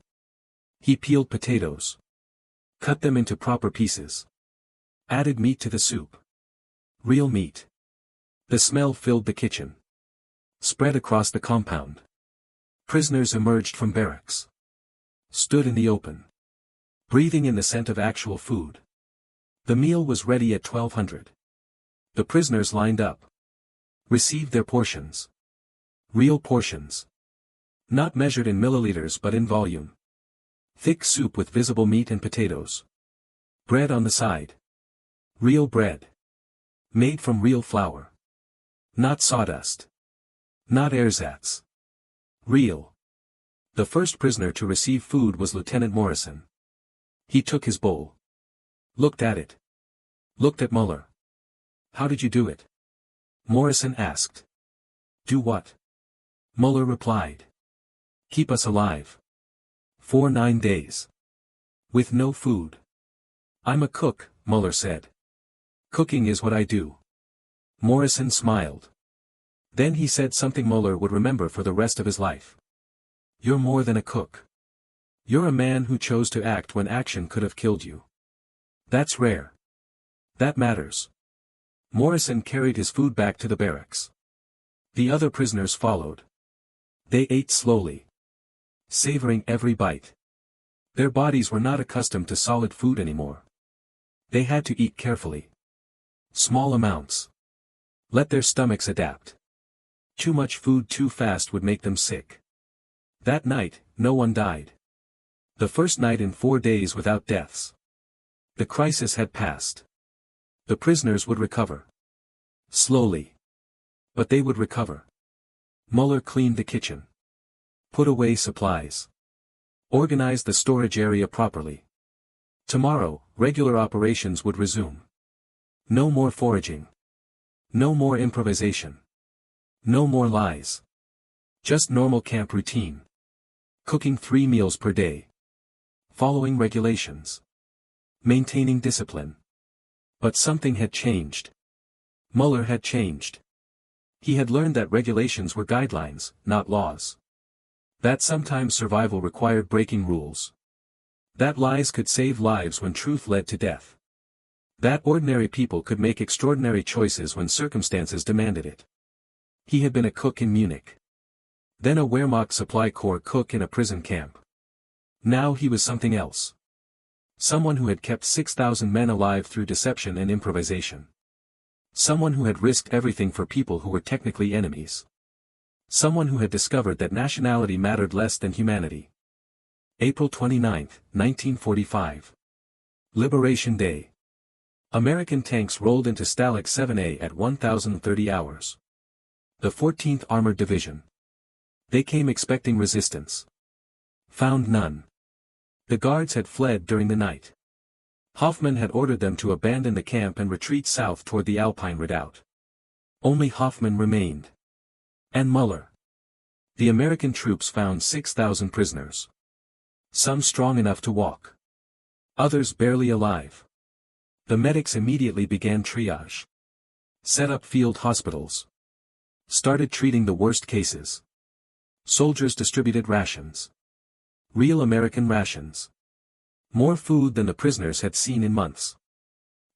He peeled potatoes. Cut them into proper pieces. Added meat to the soup. Real meat. The smell filled the kitchen. Spread across the compound. Prisoners emerged from barracks. Stood in the open. Breathing in the scent of actual food. The meal was ready at 1200. The prisoners lined up. Received their portions. Real portions. Not measured in milliliters but in volume. Thick soup with visible meat and potatoes. Bread on the side. Real bread. Made from real flour. Not sawdust. Not ersatz. Real. The first prisoner to receive food was Lieutenant Morrison. He took his bowl. Looked at it. Looked at Müller. How did you do it? Morrison asked. Do what? Müller replied. Keep us alive. For 9 days. With no food. I'm a cook, Müller said. Cooking is what I do. Morrison smiled. Then he said something Müller would remember for the rest of his life. You're more than a cook. You're a man who chose to act when action could have killed you. That's rare. That matters. Morrison carried his food back to the barracks. The other prisoners followed. They ate slowly, savoring every bite. Their bodies were not accustomed to solid food anymore. They had to eat carefully. Small amounts. Let their stomachs adapt. Too much food too fast would make them sick. That night, no one died. The first night in 4 days without deaths. The crisis had passed. The prisoners would recover. Slowly. But they would recover. Müller cleaned the kitchen. Put away supplies. Organized the storage area properly. Tomorrow, regular operations would resume. No more foraging. No more improvisation. No more lies. Just normal camp routine. Cooking 3 meals per day. Following regulations. Maintaining discipline. But something had changed. Müller had changed. He had learned that regulations were guidelines, not laws. That sometimes survival required breaking rules. That lies could save lives when truth led to death. That ordinary people could make extraordinary choices when circumstances demanded it. He had been a cook in Munich. Then a Wehrmacht supply corps cook in a prison camp. Now he was something else. Someone who had kept 6,000 men alive through deception and improvisation. Someone who had risked everything for people who were technically enemies. Someone who had discovered that nationality mattered less than humanity. April 29, 1945. Liberation Day. American tanks rolled into Stalag VII-A at 1030 hours. The 14th Armored Division. They came expecting resistance. Found none. The guards had fled during the night. Hoffmann had ordered them to abandon the camp and retreat south toward the Alpine redoubt. Only Hoffmann remained. And Müller. The American troops found 6,000 prisoners. Some strong enough to walk. Others barely alive. The medics immediately began triage. Set up field hospitals. Started treating the worst cases. Soldiers distributed rations. Real American rations. More food than the prisoners had seen in months.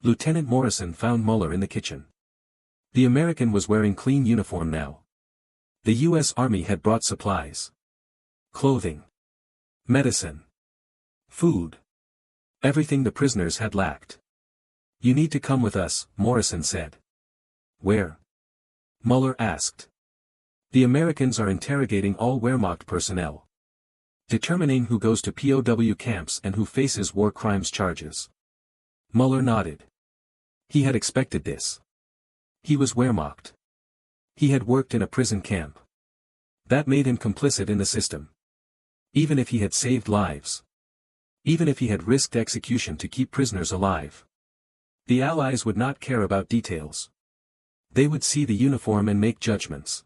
Lieutenant Morrison found Müller in the kitchen. The American was wearing clean uniform now. The U.S. Army had brought supplies. Clothing. Medicine. Food. Everything the prisoners had lacked. You need to come with us, Morrison said. Where? Müller asked. The Americans are interrogating all Wehrmacht personnel. Determining who goes to POW camps and who faces war crimes charges. Müller nodded. He had expected this. He was Wehrmacht. He had worked in a prison camp. That made him complicit in the system. Even if he had saved lives. Even if he had risked execution to keep prisoners alive. The Allies would not care about details. They would see the uniform and make judgments.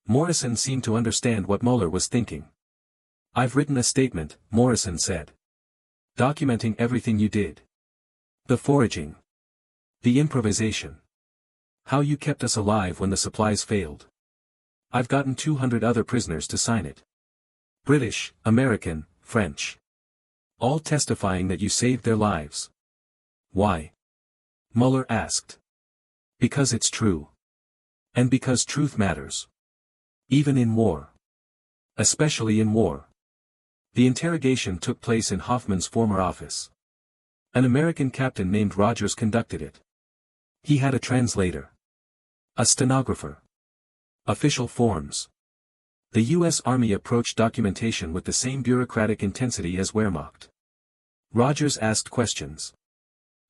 Morrison seemed to understand what Müller was thinking. I've written a statement, Morrison said. Documenting everything you did. The foraging. The improvisation. How you kept us alive when the supplies failed. I've gotten 200 other prisoners to sign it. British, American, French. All testifying that you saved their lives. Why? Müller asked. Because it's true. And because truth matters. Even in war. Especially in war. The interrogation took place in Hoffmann's former office. An American captain named Rogers conducted it. He had a translator. A stenographer. Official forms. The U.S. Army approached documentation with the same bureaucratic intensity as Wehrmacht. Rogers asked questions.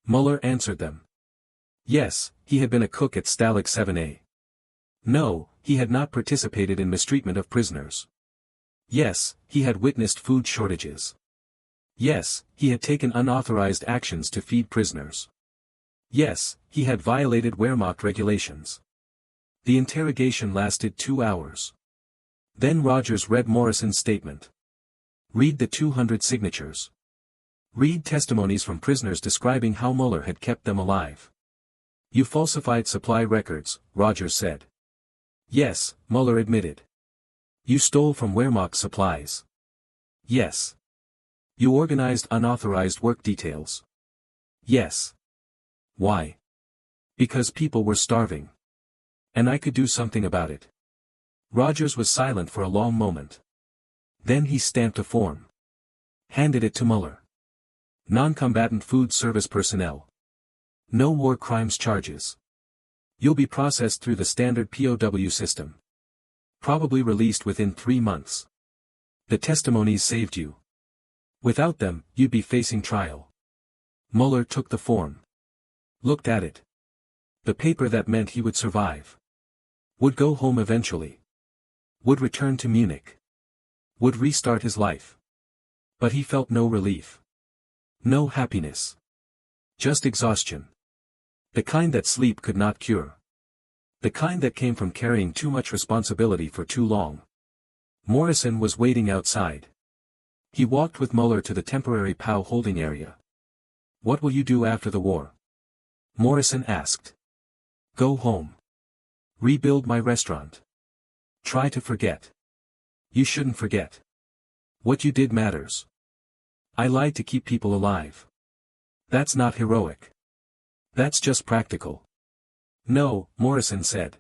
Müller answered them. Yes, he had been a cook at Stalag VII-A. No, he had not participated in mistreatment of prisoners. Yes, he had witnessed food shortages. Yes, he had taken unauthorized actions to feed prisoners. Yes, he had violated Wehrmacht regulations. The interrogation lasted 2 hours. Then Rogers read Morrison's statement. Read the 200 signatures. Read testimonies from prisoners describing how Müller had kept them alive. You falsified supply records, Rogers said. Yes, Müller admitted. You stole from Wehrmacht supplies. Yes. You organized unauthorized work details. Yes. Why? Because people were starving. And I could do something about it. Rogers was silent for a long moment. Then he stamped a form. Handed it to Müller. Non-combatant food service personnel. No war crimes charges. You'll be processed through the standard POW system. Probably released within 3 months. The testimonies saved you. Without them, you'd be facing trial. Müller took the form. Looked at it. The paper that meant he would survive. Would go home eventually. Would return to Munich. Would restart his life. But he felt no relief. No happiness. Just exhaustion. The kind that sleep could not cure. The kind that came from carrying too much responsibility for too long. Morrison was waiting outside. He walked with Müller to the temporary POW holding area. What will you do after the war? Morrison asked. Go home. Rebuild my restaurant. Try to forget. You shouldn't forget. What you did matters. I lied to keep people alive. That's not heroic. That's just practical. No, Morrison said.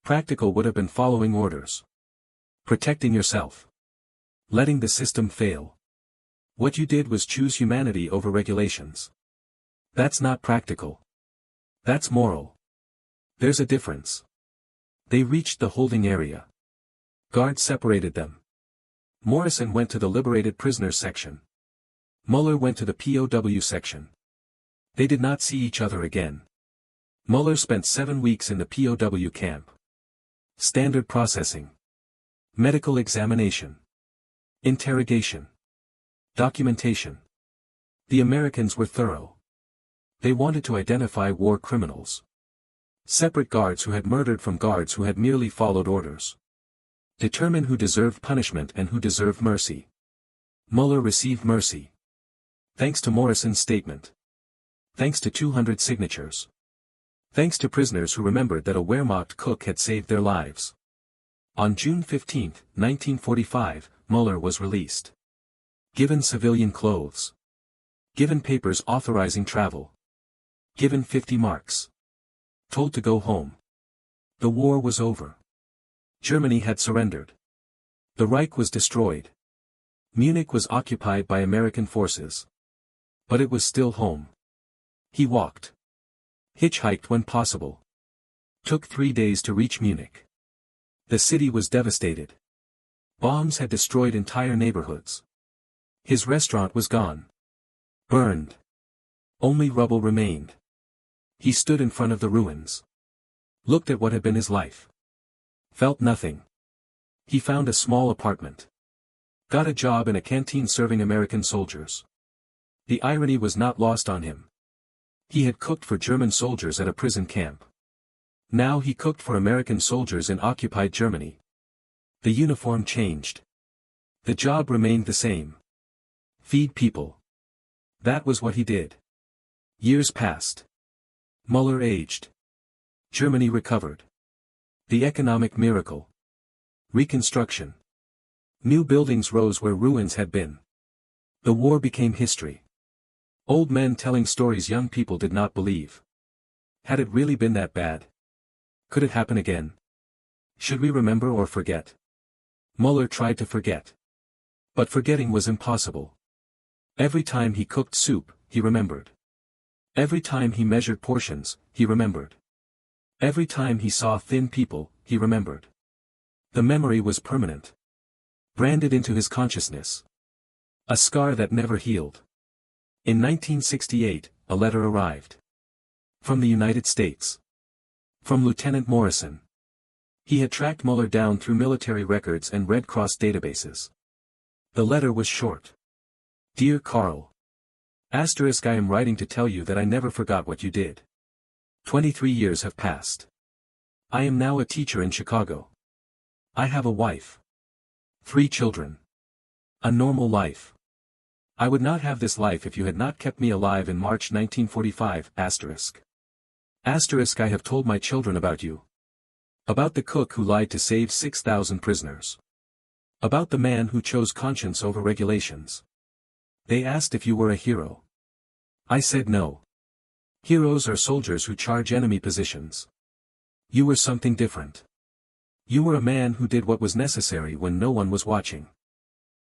Practical would have been following orders. Protecting yourself. Letting the system fail. What you did was choose humanity over regulations. That's not practical. That's moral. There's a difference. They reached the holding area. Guards separated them. Morrison went to the liberated prisoners section. Müller went to the POW section. They did not see each other again. Müller spent 7 weeks in the POW camp. Standard processing. Medical examination. Interrogation. Documentation. The Americans were thorough. They wanted to identify war criminals. Separate guards who had murdered from guards who had merely followed orders. Determine who deserved punishment and who deserved mercy. Müller received mercy. Thanks to Morrison's statement. Thanks to 200 signatures. Thanks to prisoners who remembered that a Wehrmacht cook had saved their lives. On June 15, 1945, Müller was released. Given civilian clothes. Given papers authorizing travel. Given 50 marks. Told to go home. The war was over. Germany had surrendered. The Reich was destroyed. Munich was occupied by American forces. But it was still home. He walked. Hitchhiked when possible. Took 3 days to reach Munich. The city was devastated. Bombs had destroyed entire neighborhoods. His restaurant was gone. Burned. Only rubble remained. He stood in front of the ruins. Looked at what had been his life. Felt nothing. He found a small apartment. Got a job in a canteen serving American soldiers. The irony was not lost on him. He had cooked for German soldiers at a prison camp. Now he cooked for American soldiers in occupied Germany. The uniform changed. The job remained the same. Feed people. That was what he did. Years passed. Müller aged. Germany recovered. The economic miracle. Reconstruction. New buildings rose where ruins had been. The war became history. Old men telling stories young people did not believe. Had it really been that bad? Could it happen again? Should we remember or forget? Müller tried to forget. But forgetting was impossible. Every time he cooked soup, he remembered. Every time he measured portions, he remembered. Every time he saw thin people, he remembered. The memory was permanent. Branded into his consciousness. A scar that never healed. In 1968, a letter arrived. From the United States. From Lieutenant Morrison. He had tracked Müller down through military records and Red Cross databases. The letter was short. Dear Karl. Asterisk I am writing to tell you that I never forgot what you did. 23 years have passed. I am now a teacher in Chicago. I have a wife. 3 children. A normal life. I would not have this life if you had not kept me alive in March 1945, asterisk. Asterisk I have told my children about you. About the cook who lied to save 6,000 prisoners. About the man who chose conscience over regulations. They asked if you were a hero. I said no. Heroes are soldiers who charge enemy positions. You were something different. You were a man who did what was necessary when no one was watching.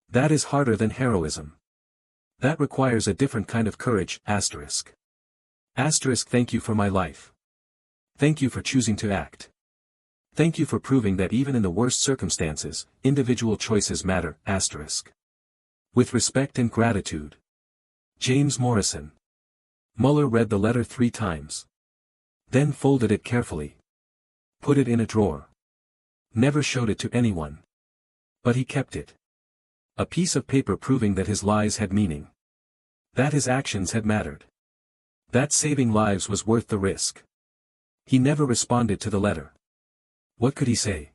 That is harder than heroism. That requires a different kind of courage, asterisk. Asterisk thank you for my life. Thank you for choosing to act. Thank you for proving that even in the worst circumstances, individual choices matter, asterisk. With respect and gratitude. James Morrison. Muller read the letter 3 times. Then folded it carefully. Put it in a drawer. Never showed it to anyone. But he kept it. A piece of paper proving that his lies had meaning. That his actions had mattered. That saving lives was worth the risk. He never responded to the letter. What could he say?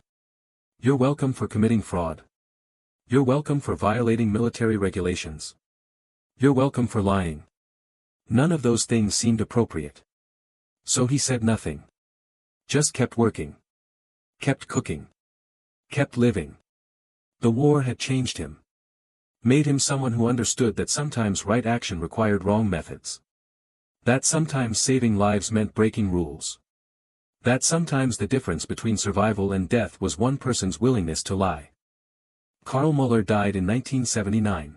You're welcome for committing fraud. You're welcome for violating military regulations. You're welcome for lying. None of those things seemed appropriate. So he said nothing. Just kept working. Kept cooking. Kept living. The war had changed him. Made him someone who understood that sometimes right action required wrong methods. That sometimes saving lives meant breaking rules. That sometimes the difference between survival and death was one person's willingness to lie. Karl Müller died in 1979.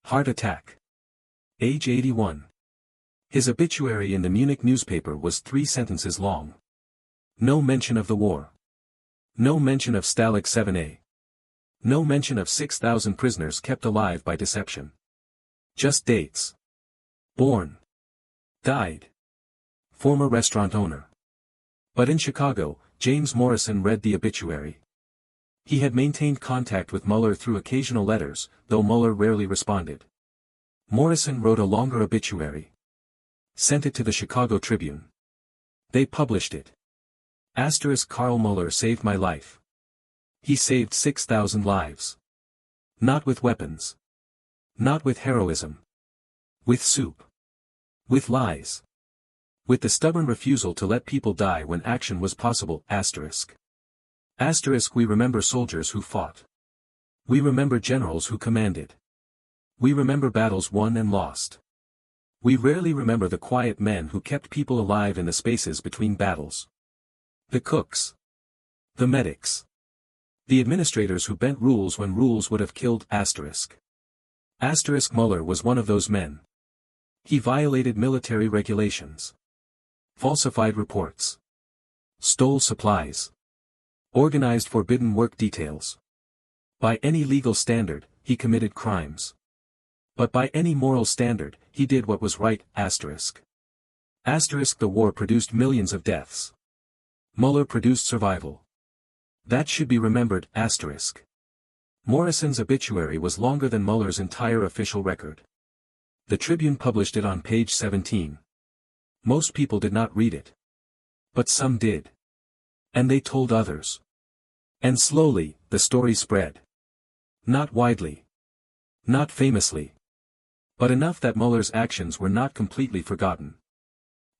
Heart attack. Age 81. His obituary in the Munich newspaper was 3 sentences long. No mention of the war. No mention of Stalag VII-A. No mention of 6,000 prisoners kept alive by deception. Just dates. Born. Died. Former restaurant owner. But in Chicago, James Morrison read the obituary. He had maintained contact with Müller through occasional letters, though Müller rarely responded. Morrison wrote a longer obituary. Sent it to the Chicago Tribune. They published it. Asterisk Karl Müller saved my life. He saved 6,000 lives. Not with weapons. Not with heroism. With soup. With lies. With the stubborn refusal to let people die when action was possible, asterisk. Asterisk we remember soldiers who fought. We remember generals who commanded. We remember battles won and lost. We rarely remember the quiet men who kept people alive in the spaces between battles. The cooks. The medics. The administrators who bent rules when rules would have killed, asterisk. Asterisk Müller was one of those men. He violated military regulations. Falsified reports. Stole supplies. Organized forbidden work details. By any legal standard, he committed crimes. But by any moral standard, he did what was right, asterisk. Asterisk the war produced millions of deaths. Müller produced survival. That should be remembered, asterisk. Morrison's obituary was longer than Müller's entire official record. The Tribune published it on page 17. Most people did not read it. But some did. And they told others. And slowly, the story spread. Not widely. Not famously. But enough that Müller's actions were not completely forgotten.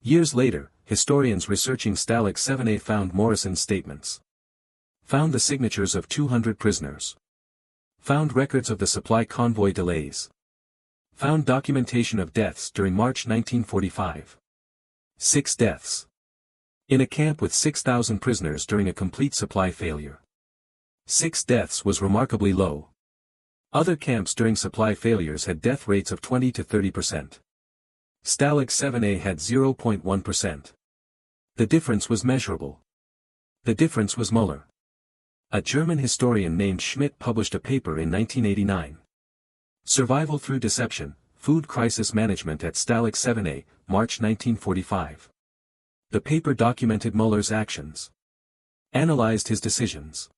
Years later, historians researching Stalag VII-A found Morrison's statements. Found the signatures of 200 prisoners. Found records of the supply convoy delays. Found documentation of deaths during March 1945. 6 deaths. In a camp with 6,000 prisoners during a complete supply failure. 6 deaths was remarkably low. Other camps during supply failures had death rates of 20 to 30%. Stalag VII-A had 0.1%. The difference was measurable. The difference was Müller. A German historian named Schmidt published a paper in 1989. Survival Through Deception, Food Crisis Management at Stalag VII-A, March 1945. The paper documented Müller's actions. Analyzed his decisions.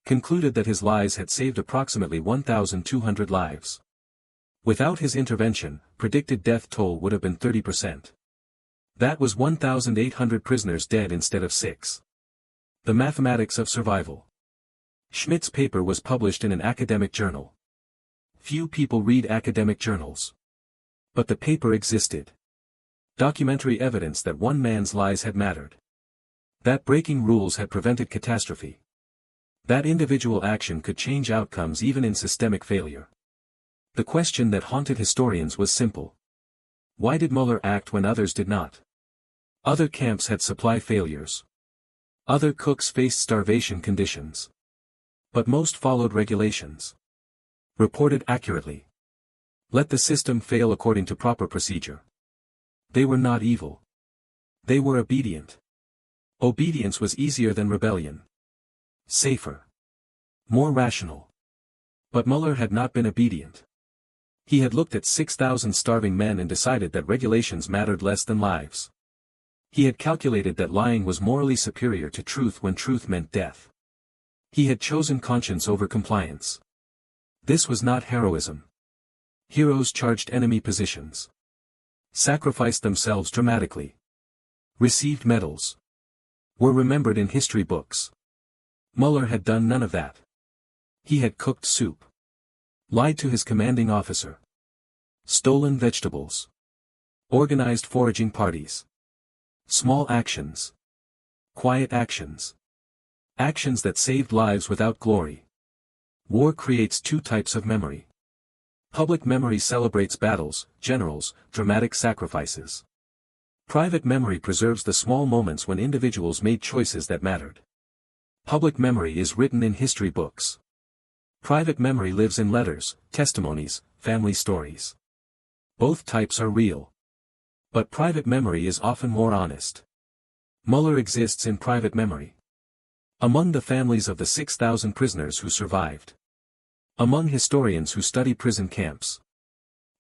Concluded that his lies had saved approximately 1,200 lives. Without his intervention, predicted death toll would have been 30%. That was 1,800 prisoners dead instead of 6. The Mathematics of Survival. Schmidt's paper was published in an academic journal. Few people read academic journals. But the paper existed. Documentary evidence that one man's lies had mattered. That breaking rules had prevented catastrophe. That individual action could change outcomes even in systemic failure. The question that haunted historians was simple. Why did Müller act when others did not? Other camps had supply failures. Other cooks faced starvation conditions. But most followed regulations. Reported accurately. Let the system fail according to proper procedure. They were not evil. They were obedient. Obedience was easier than rebellion. Safer. More rational. But Müller had not been obedient. He had looked at 6,000 starving men and decided that regulations mattered less than lives. He had calculated that lying was morally superior to truth when truth meant death. He had chosen conscience over compliance. This was not heroism. Heroes charged enemy positions. Sacrificed themselves dramatically. Received medals. Were remembered in history books. Müller had done none of that. He had cooked soup. Lied to his commanding officer. Stolen vegetables. Organized foraging parties. Small actions. Quiet actions. Actions that saved lives without glory. War creates two types of memory. Public memory celebrates battles, generals, dramatic sacrifices. Private memory preserves the small moments when individuals made choices that mattered. Public memory is written in history books. Private memory lives in letters, testimonies, family stories. Both types are real. But private memory is often more honest. Müller exists in private memory. Among the families of the 6,000 prisoners who survived. Among historians who study prison camps.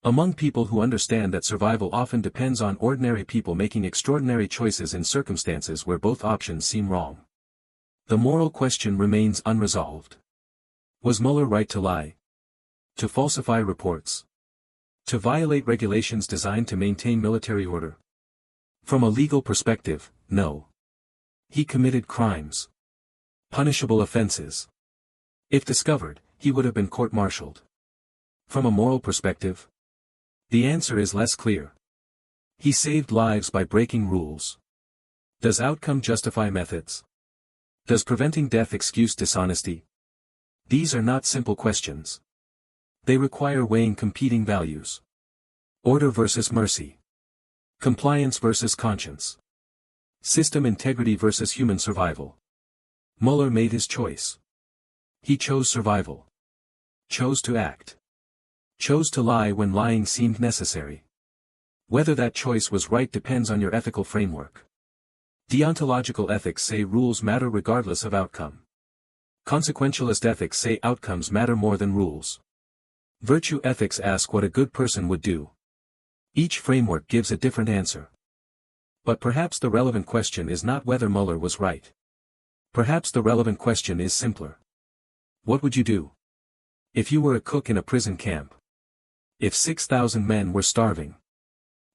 Among people who understand that survival often depends on ordinary people making extraordinary choices in circumstances where both options seem wrong. The moral question remains unresolved. Was Müller right to lie? To falsify reports? To violate regulations designed to maintain military order? From a legal perspective, no. He committed crimes. Punishable offenses. If discovered, he would have been court-martialed. From a moral perspective? The answer is less clear. He saved lives by breaking rules. Does outcome justify methods? Does preventing death excuse dishonesty? These are not simple questions. They require weighing competing values. Order versus mercy. Compliance versus conscience. System integrity versus human survival. Müller made his choice. He chose survival. Chose to act. Chose to lie when lying seemed necessary. Whether that choice was right depends on your ethical framework. Deontological ethics say rules matter regardless of outcome. Consequentialist ethics say outcomes matter more than rules. Virtue ethics ask what a good person would do. Each framework gives a different answer. But perhaps the relevant question is not whether Müller was right. Perhaps the relevant question is simpler. What would you do? If you were a cook in a prison camp? If 6,000 men were starving?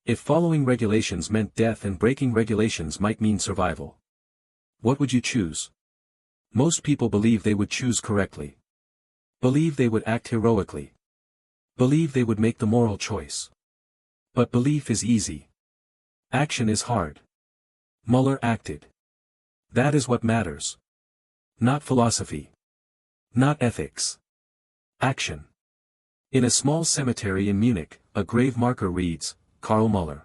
If following regulations meant death and breaking regulations might mean survival? What would you choose? Most people believe they would choose correctly. Believe they would act heroically. Believe they would make the moral choice. But belief is easy. Action is hard. Müller acted. That is what matters. Not philosophy. Not ethics. Action. In a small cemetery in Munich, a grave marker reads, Karl Müller.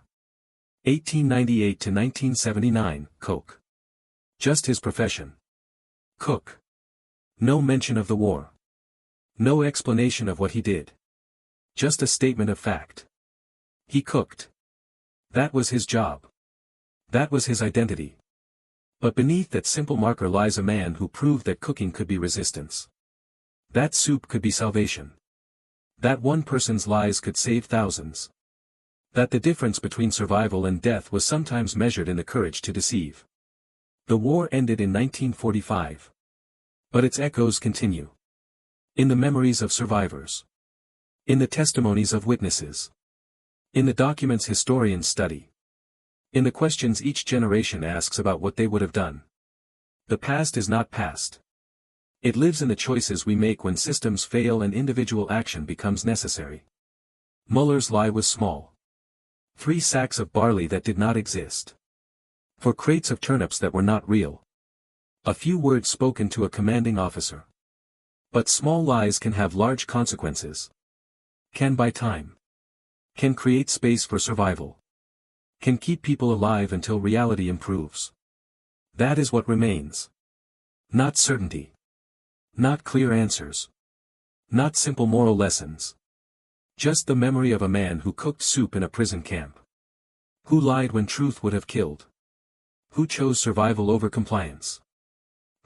1898 to 1979, cook. Just his profession. Cook. No mention of the war. No explanation of what he did. Just a statement of fact. He cooked. That was his job. That was his identity. But beneath that simple marker lies a man who proved that cooking could be resistance. That soup could be salvation. That one person's lies could save thousands. That the difference between survival and death was sometimes measured in the courage to deceive. The war ended in 1945. But its echoes continue. In the memories of survivors. In the testimonies of witnesses. In the documents historians study. In the questions each generation asks about what they would have done. The past is not past. It lives in the choices we make when systems fail and individual action becomes necessary. Müller's lie was small. 3 sacks of barley that did not exist. 4 crates of turnips that were not real. A few words spoken to a commanding officer. But small lies can have large consequences. Can buy time. Can create space for survival. Can keep people alive until reality improves. That is what remains. Not certainty. Not clear answers. Not simple moral lessons. Just the memory of a man who cooked soup in a prison camp. Who lied when truth would have killed. Who chose survival over compliance.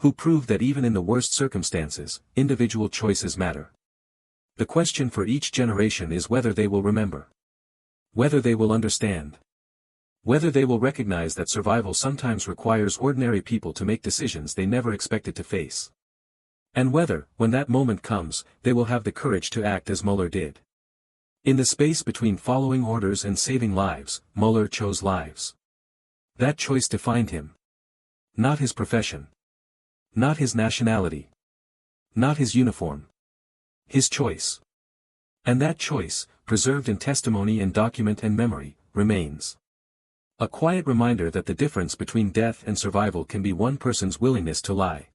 Who proved that even in the worst circumstances, individual choices matter. The question for each generation is whether they will remember. Whether they will understand. Whether they will recognize that survival sometimes requires ordinary people to make decisions they never expected to face. And whether, when that moment comes, they will have the courage to act as Müller did. In the space between following orders and saving lives, Müller chose lives. That choice defined him. Not his profession. Not his nationality. Not his uniform. His choice. And that choice, preserved in testimony and document and memory, remains. A quiet reminder that the difference between death and survival can be one person's willingness to lie.